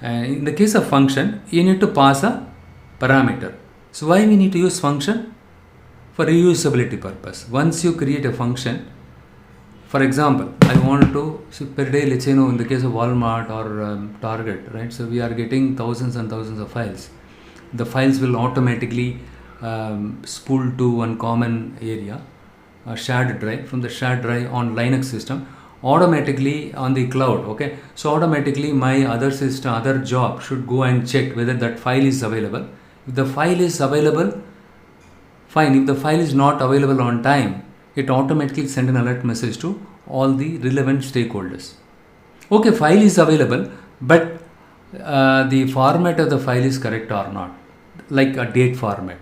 in the case of function you need to pass a parameter. So why we need to use function? For reusability purpose. Once you create a function, for example, I want to, so per day, let's say, in the case of Walmart or Target, right? So we are getting thousands and thousands of files. The files will automatically spool to one common area, a shared drive. From the shared drive on Linux system, automatically on the cloud. Okay, so automatically my other system, other job should go and check whether that file is available. If the file is available, fine. If the file is not available on time, it automatically send an alert message to all the relevant stakeholders. Okay, file is available, but the format of the file is correct or not, like a date format.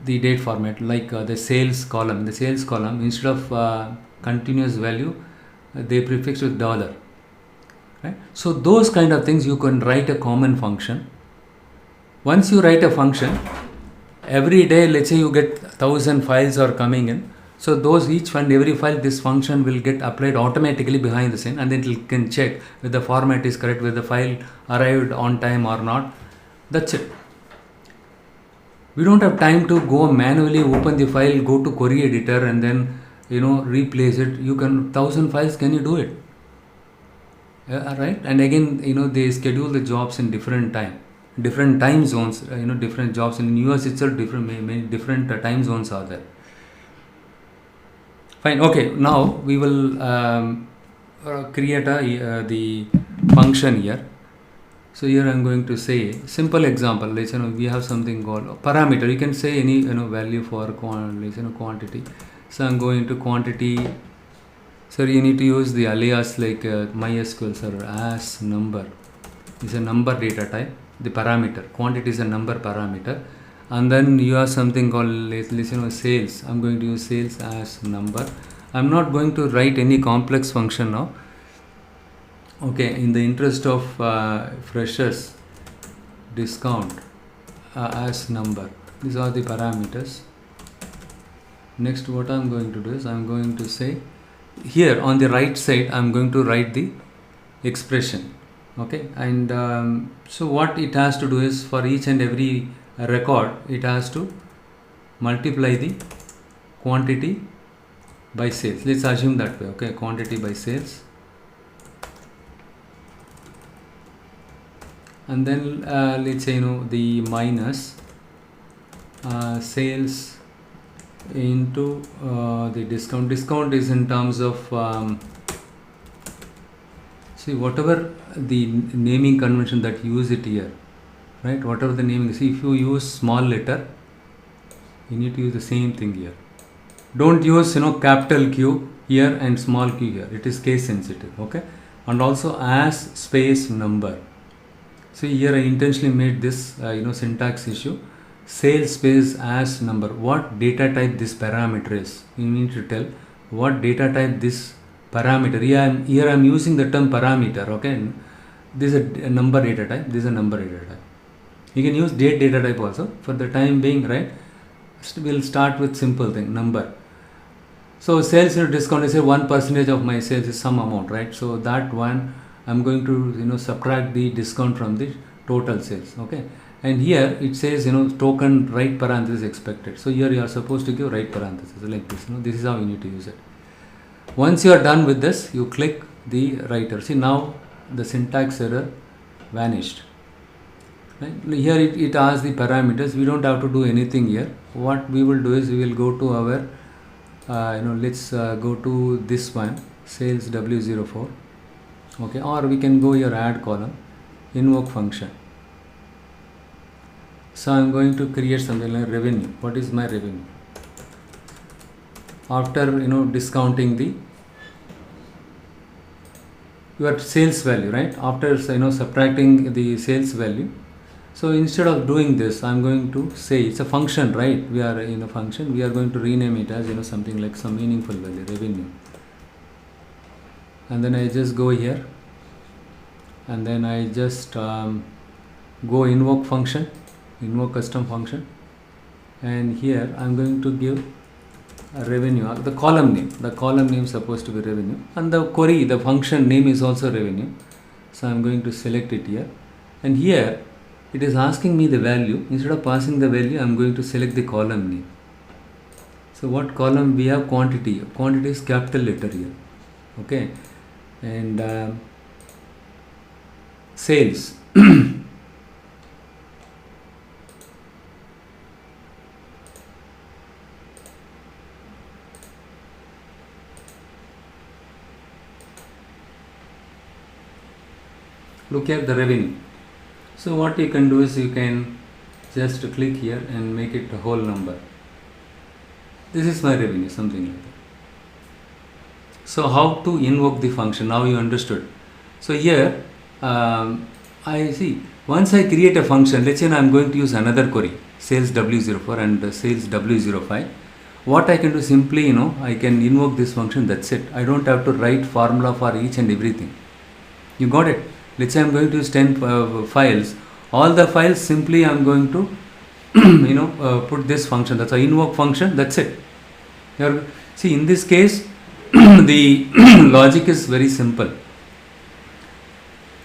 The date format, like the sales column. The sales column, instead of continuous value, they prefix with $. Right? So those kind of things you can write a common function. Once you write a function, every day, let's say you get 1,000 files are coming in. So those each and every file, this function will get applied automatically behind the scene, and then it can check whether the format is correct, whether the file arrived on time or not. That's it. We don't have time to go manually open the file, go to query editor and then replace it. You can 1,000 files, can you do it? Right? And again, they schedule the jobs in different time zones. Different jobs in US itself, different time zones are there. Fine. Okay, now we will create the function here. So here I'm going to say simple example. Let's we have something called parameter. You can say any value for quantity. So I'm going to quantity. So you need to use the alias like MySQL server as number. Is a number data type. The parameter quantity is a number parameter, and then you have something called sales. I'm going to use sales as number. I'm not going to write any complex function now. Okay, in the interest of freshers, discount as number. These are the parameters. Next, what I'm going to do is I'm going to say here on the right side I'm going to write the expression. Okay, and so what it has to do is for each and every record it has to multiply the quantity by sales. Let's assume that way. Okay, quantity by sales. And then let's say the minus sales into the discount. Discount is in terms of see whatever the naming convention that you use it here, right? Whatever the naming. See, if you use small letter, you need to use the same thing here. Don't use capital Q here and small q here. It is case sensitive. Okay, and also as space number. So here I intentionally made this syntax issue. Sales space as number. What data type this parameter is? You need to tell what data type this parameter. Here I'm using the term parameter. Okay, this is a number data type. This is a number data type. You can use date data type also. For the time being, right? We'll start with simple thing number. So sales discount is say 1% of my sales is some amount, right? So that one I'm going to subtract the discount from the total sales. Okay, and here it says token right parenthesis expected. So here you are supposed to give right parenthesis like this. This is how you need to use it. Once you are done with this, you click the writer. See, now the syntax error vanished. Right? Here it asks the parameters. We don't have to do anything here. What we will do is we will go to our let's go to this one, sales W04. Okay, or we can go here add column, invoke function. So I'm going to create something like revenue. What is my revenue? After discounting the your sales value, right? After subtracting the sales value. So instead of doing this, I'm going to say it's a function, right? We are in a function. We are going to rename it as something like some meaningful value, revenue. And then I just go here, and then I just go invoke function, invoke custom function, and here I'm going to give a revenue, the column name is supposed to be revenue, and the query, the function name is also revenue. So I'm going to select it here, and here it is asking me the value. Instead of passing the value, I'm going to select the column name. So what column we have? Quantity is capital letter here. Okay, and sales. Look at the revenue. So what you can do is you can just click here and make it a whole number. This is my revenue, something like that. So how to invoke the function? Now you understood. So here I see once I create a function, let's say I'm going to use another query, sales W04 and sales W05. What I can do simply, I can invoke this function. That's it. I don't have to write formula for each and everything. You got it? Let's say I'm going to use 10 files. All the files simply I'm going to put this function. That's a invoke function. That's it. See, in this case the logic is very simple,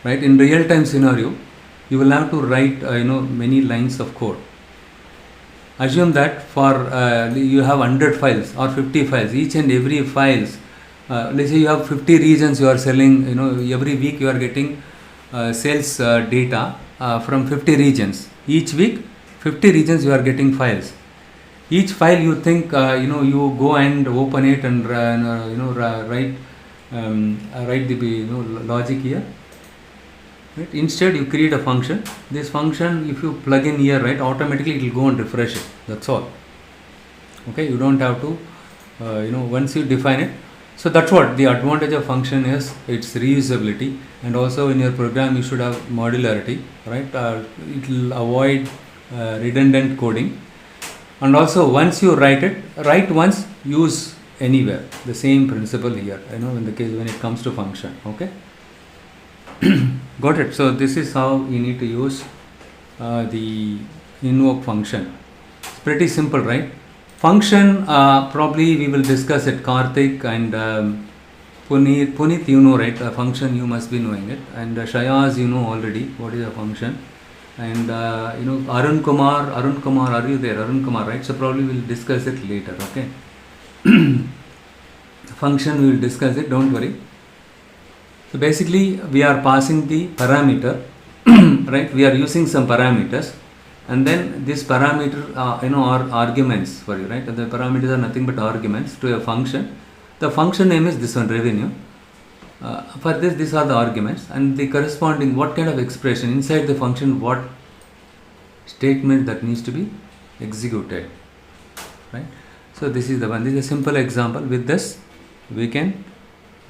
right? In real time scenario you will have to write many lines of code. Assume that for you have 100 files or 50 files. Each and every files, let's say you have 50 regions you are selling. Every week you are getting sales data from 50 regions. Each week 50 regions you are getting files. Each file you think you go and open it and write the logic here. right? Instead you create a function. This function, if you plug in here, right, automatically it will go and refresh it. That's all. Okay, you don't have to once you define it. So that's what the advantage of function is. It's reusability, and also in your program you should have modularity, right? It will avoid redundant coding, and also once you write once, use anywhere. The same principle here, in the case when it comes to function. Okay. Got it. So this is how you need to use the invoke function. It's pretty simple, right? Function, probably we will discuss it. Karthik and Puneet, right? A function you must be knowing it, and Shayaz, already what is a function, and Arun Kumar, are you there? Arun Kumar, right? So probably we'll discuss it later. Okay. Function we will discuss it. Don't worry. So basically we are passing the parameter, right? We are using some parameters, and then this parameter are arguments for you, right? The parameters are nothing but arguments to a function. The function name is this one, revenue. For this, these are the arguments, and the corresponding what kind of expression inside the function, what statement that needs to be executed, right? So this is the one. This is a simple example. With this we can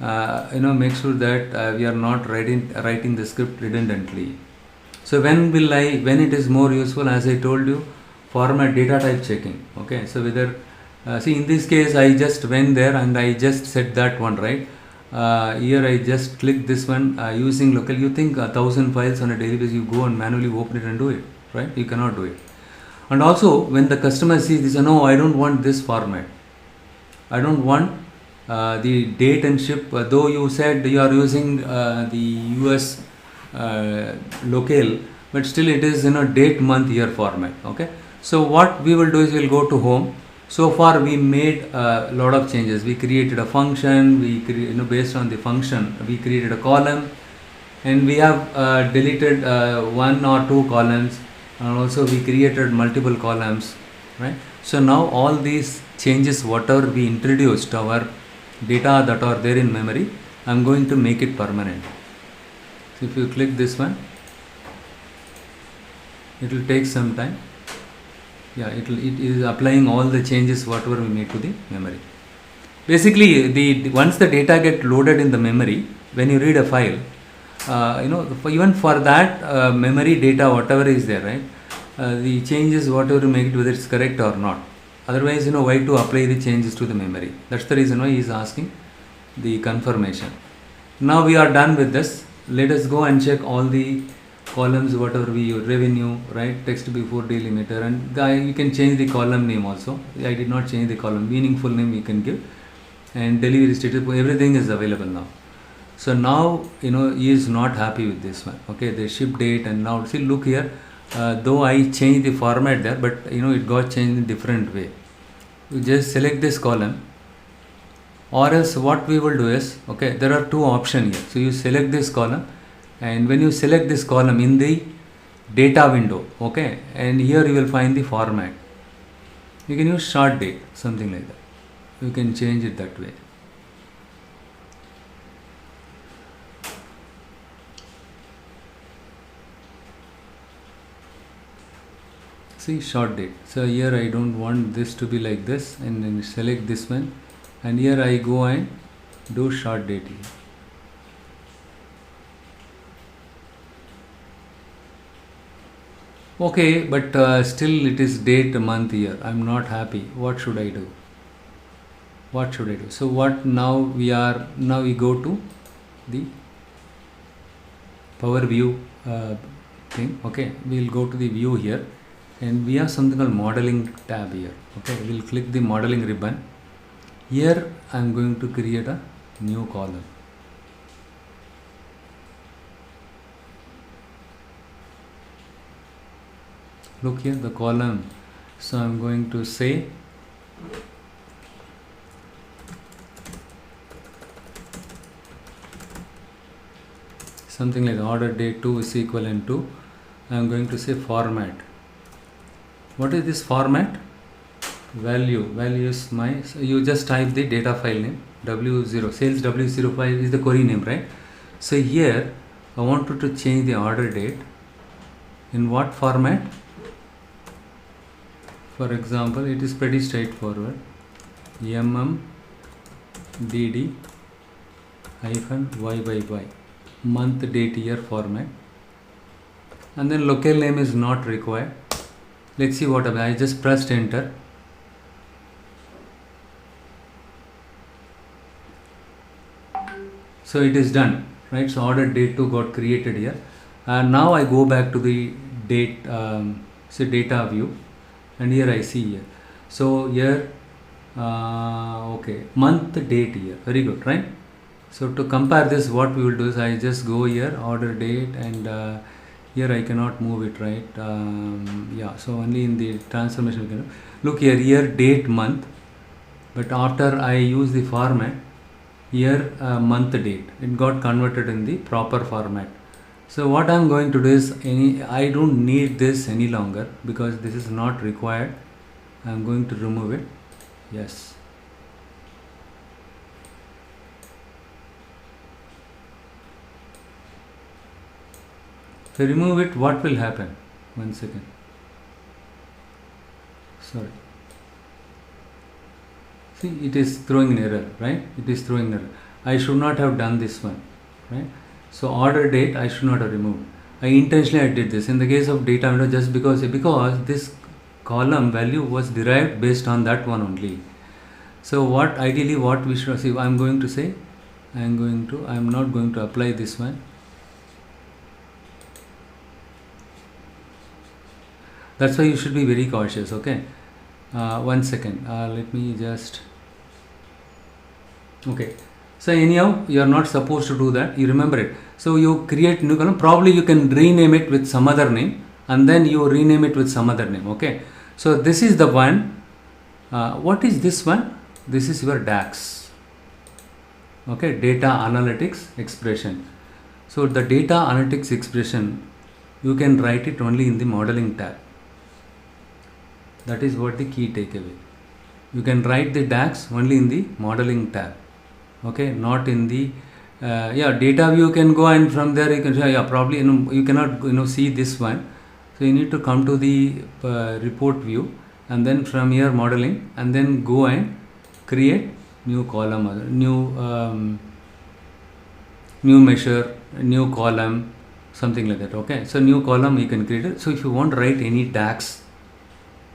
make sure that we are not writing the script redundantly. So when it is more useful, as I told you, format data type checking. Okay, so whether see, in this case I just went there and I just set that one, right? Here I just click this one using local. You think 1,000 files on a daily basis, you go and manually open it and do it, right? You cannot do it. And also when the customer sees this, no, I don't want this format. I don't want the date and ship, though you said you are using the US locale, but still it is date, month, year format. Okay, so what we will do is we'll go to home. So far we made a lot of changes. We created a function. We based on the function we created a column, and we have deleted 1 or 2 columns, and also we created multiple columns, right? So now all these changes, whatever we introduced, our data that are there in memory, I'm going to make it permanent. So if you click this one, it will take some time. Yeah, it is applying all the changes whatever we made to the memory. Basically, once the data get loaded in the memory, when you read a file, even for that memory data, whatever is there, right? The changes whatever you make it, whether it's correct or not. Otherwise, why to apply the changes to the memory? That's the reason why he is asking the confirmation. Now we are done with this. Let us go and check all the columns, whatever we use, revenue, right? Text before delimiter, and you can change the column name also. I did not change the column, meaningful name you can give, and delivery status, everything is available now. So now, he is not happy with this one. Okay, the ship date, and now see, look here, though I changed the format there, but it got changed in a different way. You just select this column, or else what we will do is, okay, there are 2 options here. So you select this column, and when you select this column in the data window, okay, and here you will find the format. You can use short date, something like that. You can change it that way. See, short date. So here I don't want this to be like this, and then select this one, and here I go and do short date here. Okay, but still it is date, month, year. I'm not happy. What should I do? So what now we go to the Power View thing. Okay, we'll go to the view here, and we have something called modeling tab here. Okay, we'll click the modeling ribbon. Here I'm going to create a new column. Look here, the column. So I'm going to say something like order date 2 is equivalent to, I'm going to say format. What is this format? Value is my, so you just type the data file name W0, sales W05 is the query name, right? So here I wanted to change the order date. In what format? For example, it is pretty straightforward. MMDD -YYY, month, date, year format, and then local name is not required. Let's see what I just pressed enter. So it is done, right? So order date 2 got created here, and now I go back to the date, say data view, and here I see here. So here, okay, month, date, year, very good, right? So to compare this, what we will do is I just go here, order date, and here I cannot move it, right? Yeah, so only in the transformation we can look here, year, date, month, but after I use the format, here month, date, it got converted in the proper format. So what I am going to do is, I don't need this any longer because this is not required. I am going to remove it. Yes. So remove it, what will happen? 1 second. Sorry. See, it is throwing an error, right? It is throwing an error. I should not have done this one, right? So order date I should not have removed. I intentionally did this. In the case of data window, just because this column value was derived based on that one only. So what ideally what we should see, I'm going to say, I'm not going to apply this one. That's why you should be very cautious, okay? 1 second, let me just, okay. So anyhow, you are not supposed to do that, you remember it. So you create new column, probably you can rename it with some other name, and then you rename it with some other name, okay? So this is the one, what is this one? This is your DAX, okay, data analytics expression. So the data analytics expression, you can write it only in the modeling tab. That is what the key takeaway. You can write the DAX only in the modeling tab, okay, not in the data view. You can go and from there you can say, probably you cannot see this one. So you need to come to the report view, and then from here modeling, and then go and create new column, new measure, new column, something like that, okay. So new column you can create it. So if you want to write any DAX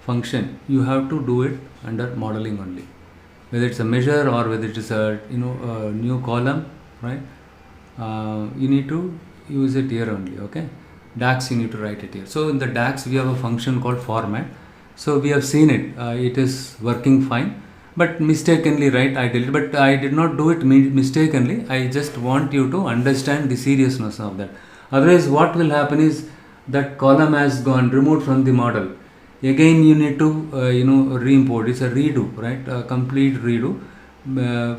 function, you have to do it under modeling only, whether it's a measure or whether it is a new column, right? You need to use it here only, okay. DAX you need to write it here. So in the DAX we have a function called format. So we have seen it, it is working fine, but mistakenly, right, I did it, but I did not do it mistakenly. I just want you to understand the seriousness of that. Otherwise what will happen is that column has gone removed from the model. Again you need to re-import. It's a redo, right? A complete redo.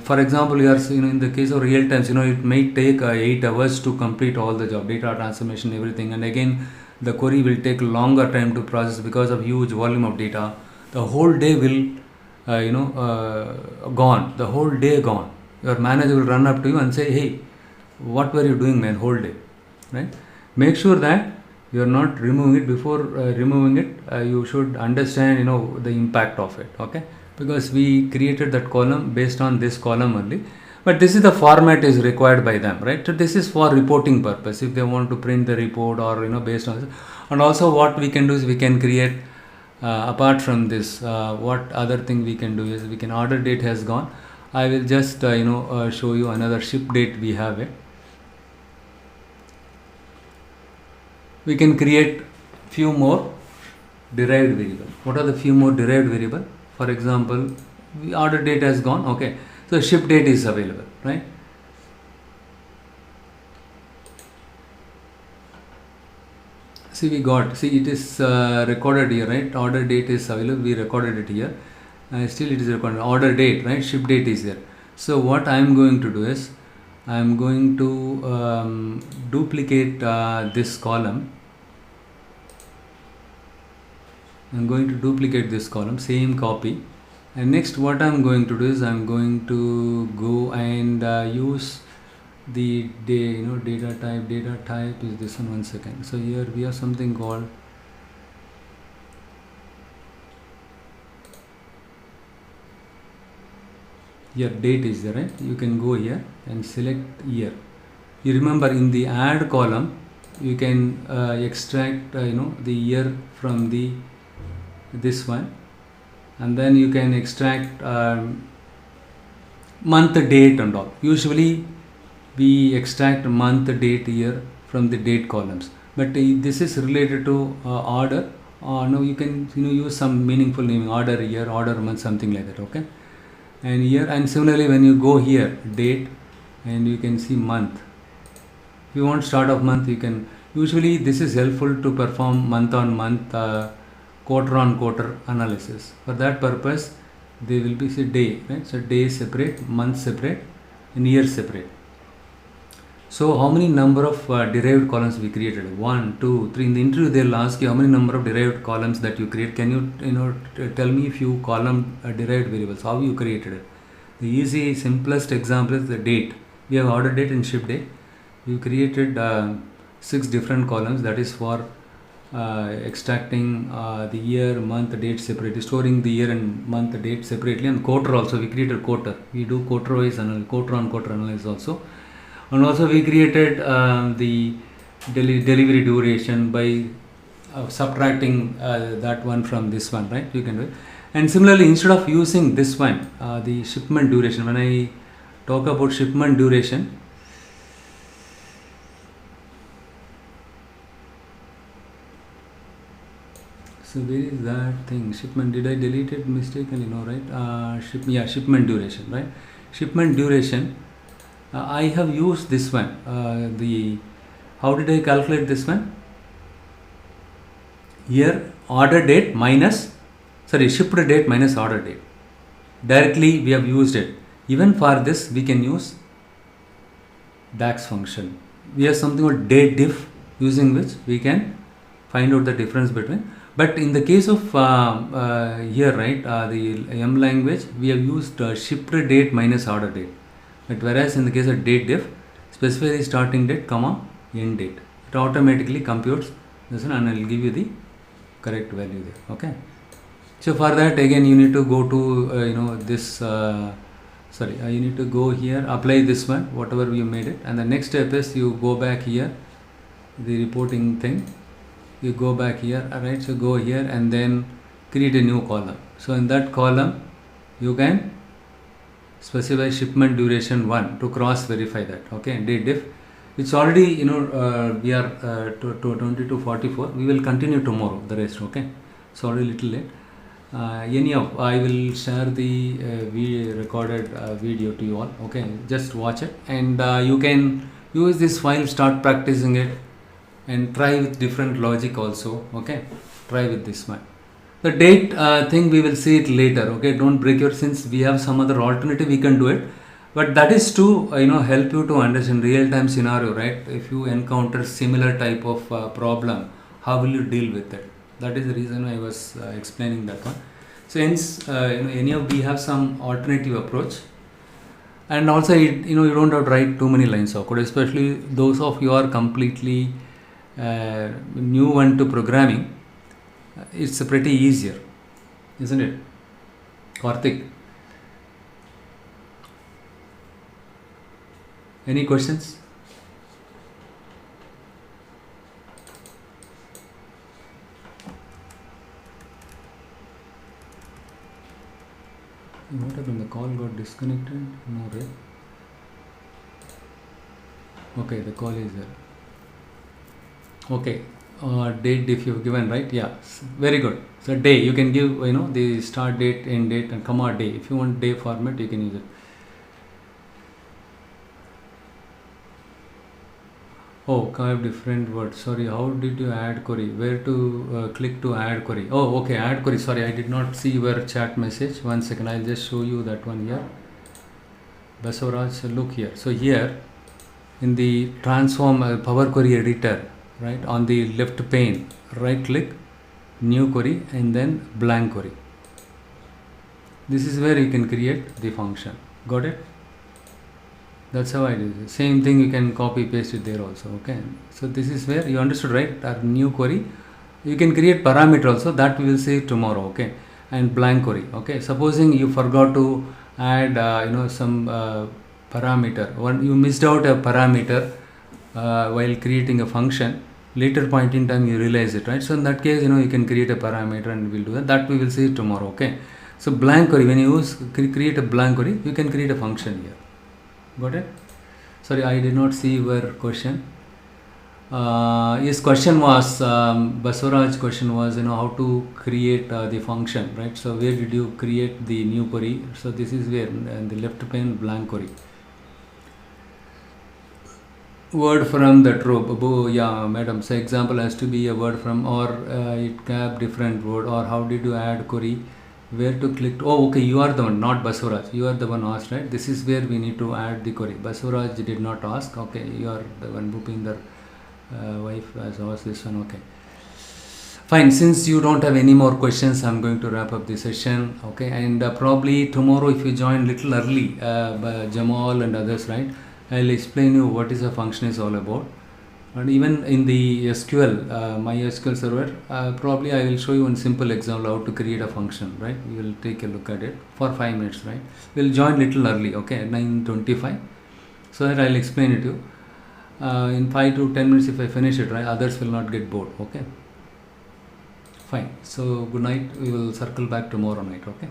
For example, you are in the case of real times, it may take 8 hours to complete all the job, data transformation, everything, and again the query will take longer time to process because of huge volume of data. The whole day will gone, the whole day gone. Your manager will run up to you and say, hey, what were you doing, man, whole day, right? Make sure that you are not removing it. Before removing it, you should understand the impact of it, okay, because we created that column based on this column only, but this is the format is required by them, right? So this is for reporting purpose, if they want to print the report or based on this. And also what we can do is we can create apart from this, what other thing we can do is we can order date has gone. I will just show you another ship date we have it. We can create few more derived variable. What are the few more derived variable? For example, order date has gone, okay, so ship date is available, right? See, it is recorded here, right? Order date is available, we recorded it here, still it is recorded. Order date, right? Ship date is there. So what I am going to do is I am going to duplicate this column. I'm going to duplicate this column, same copy, and next what I'm going to do is I'm going to go and use the day, data type is this one. 1 second. So here we have something called here date is there, right? You can go here and select year. You remember in the add column you can extract the year from the this one, and then you can extract month, date and all. Usually we extract month, date, year from the date columns, but this is related to order. No, you can use some meaningful naming, order year, order month, something like that. Okay, and year. And similarly when you go here date, and you can see month. If you want start of month, you can. Usually this is helpful to perform month on month, quarter on quarter analysis. For that purpose they will be say day, right? So day separate, month separate, and year separate. So how many number of derived columns we created? 1, 2, 3. In the interview they'll ask you how many number of derived columns that you create. Can you tell me few column derived variables, how you created it? The easy simplest example is the date. We have order date and ship date. We created 6 different columns, that is for extracting the year, month, date separately, storing the year and month, date separately, and quarter also. We created quarter. We do quarter wise analysis, quarter on quarter analysis also. And also we created the delivery duration by subtracting that one from this one, right? You can do it. And similarly, instead of using this one, the shipment duration, when I talk about shipment duration, so where is that thing? Shipment, did I delete it mistakenly? No, right? Shipment duration, right? Shipment duration, I have used this one. How did I calculate this one? Here order date minus, shipped date minus order date. Directly we have used it. Even for this we can use DAX function. We have something called date diff, using which we can find out the difference between. But in the case of here, right, the M language, we have used shipped date minus order date. But whereas in the case of date diff, specify the starting date, comma, end date. It automatically computes this one, and I will give you the correct value there. Okay. So for that again you need to go to this. You need to go here, apply this one, whatever we made it, and the next step is you go back here, the reporting thing. You go back here, alright. So go here and then create a new column. So in that column you can specify shipment duration 1 to cross verify that. Okay, date diff. It's already we are to 22:44. We will continue tomorrow the rest. Okay, it's already a little late. Anyhow, I will share the recorded video to you all. Okay, just watch it, and you can use this file, start practicing it, and try with different logic also. Okay, try with this one. The date thing we will see it later. Okay, don't break your, since we have some other alternative we can do it, but that is to help you to understand real time scenario, right? If you encounter similar type of problem, how will you deal with it? That is the reason I was explaining that one. So hence we have some alternative approach, and also you don't have to write too many lines of code, especially those of you are completely new one to programming. It's pretty easier, isn't it, Karthik? Any questions? What happened? The call got disconnected? No, right? Okay, the call is there. Okay, date if you've given, right? Yeah, very good. So day, you can give the start date, end date, and comma day. If you want day format, you can use it. Oh, I have different words. Sorry, how did you add query? Where to click to add query? Oh, okay, add query. Sorry, I did not see your chat message. 1 second, I'll just show you that one here. Basavaraj, look here. So here in the transform Power Query editor, right, on the left pane, right click, new query, and then blank query. This is where you can create the function. Got it? That's how I do it. Same thing you can copy paste it there also. Okay. So this is where you understood, right? Our new query. You can create parameter also, that we will see tomorrow. Okay. And blank query. Okay. Supposing you forgot to add some parameter. One, you missed out a parameter while creating a function. Later point in time you realize it, right? So in that case, you can create a parameter and we'll do that. That we will see tomorrow. Okay. So blank query, when you use create a blank query, you can create a function here. Got it? Sorry, I did not see your question. Yes, question was Basuraj question was how to create the function, right? So where did you create the new query? So this is where in the left pane, blank query. Word from that row. Yeah, madam. So example has to be a word from, or it can have different word, or how did you add query? Where to click? Oh, okay, you are the one, not Basuraj. You are the one asked, right? This is where we need to add the query. Basuraj did not ask. Okay, you are the one. Bhupinder wife has asked this one. Okay, fine. Since you don't have any more questions, I'm going to wrap up the session. Okay, and probably tomorrow, if you join little early, by Jamal and others, right? I'll explain you what is a function is all about. And even in the SQL, MySQL server, probably I will show you one simple example how to create a function, right? We will take a look at it for 5 minutes, right? We'll join little early, okay, at 9:25, so that I'll explain it to you. In 5 to 10 minutes, if I finish it, right, others will not get bored, okay? Fine. So good night. We will circle back tomorrow night, okay?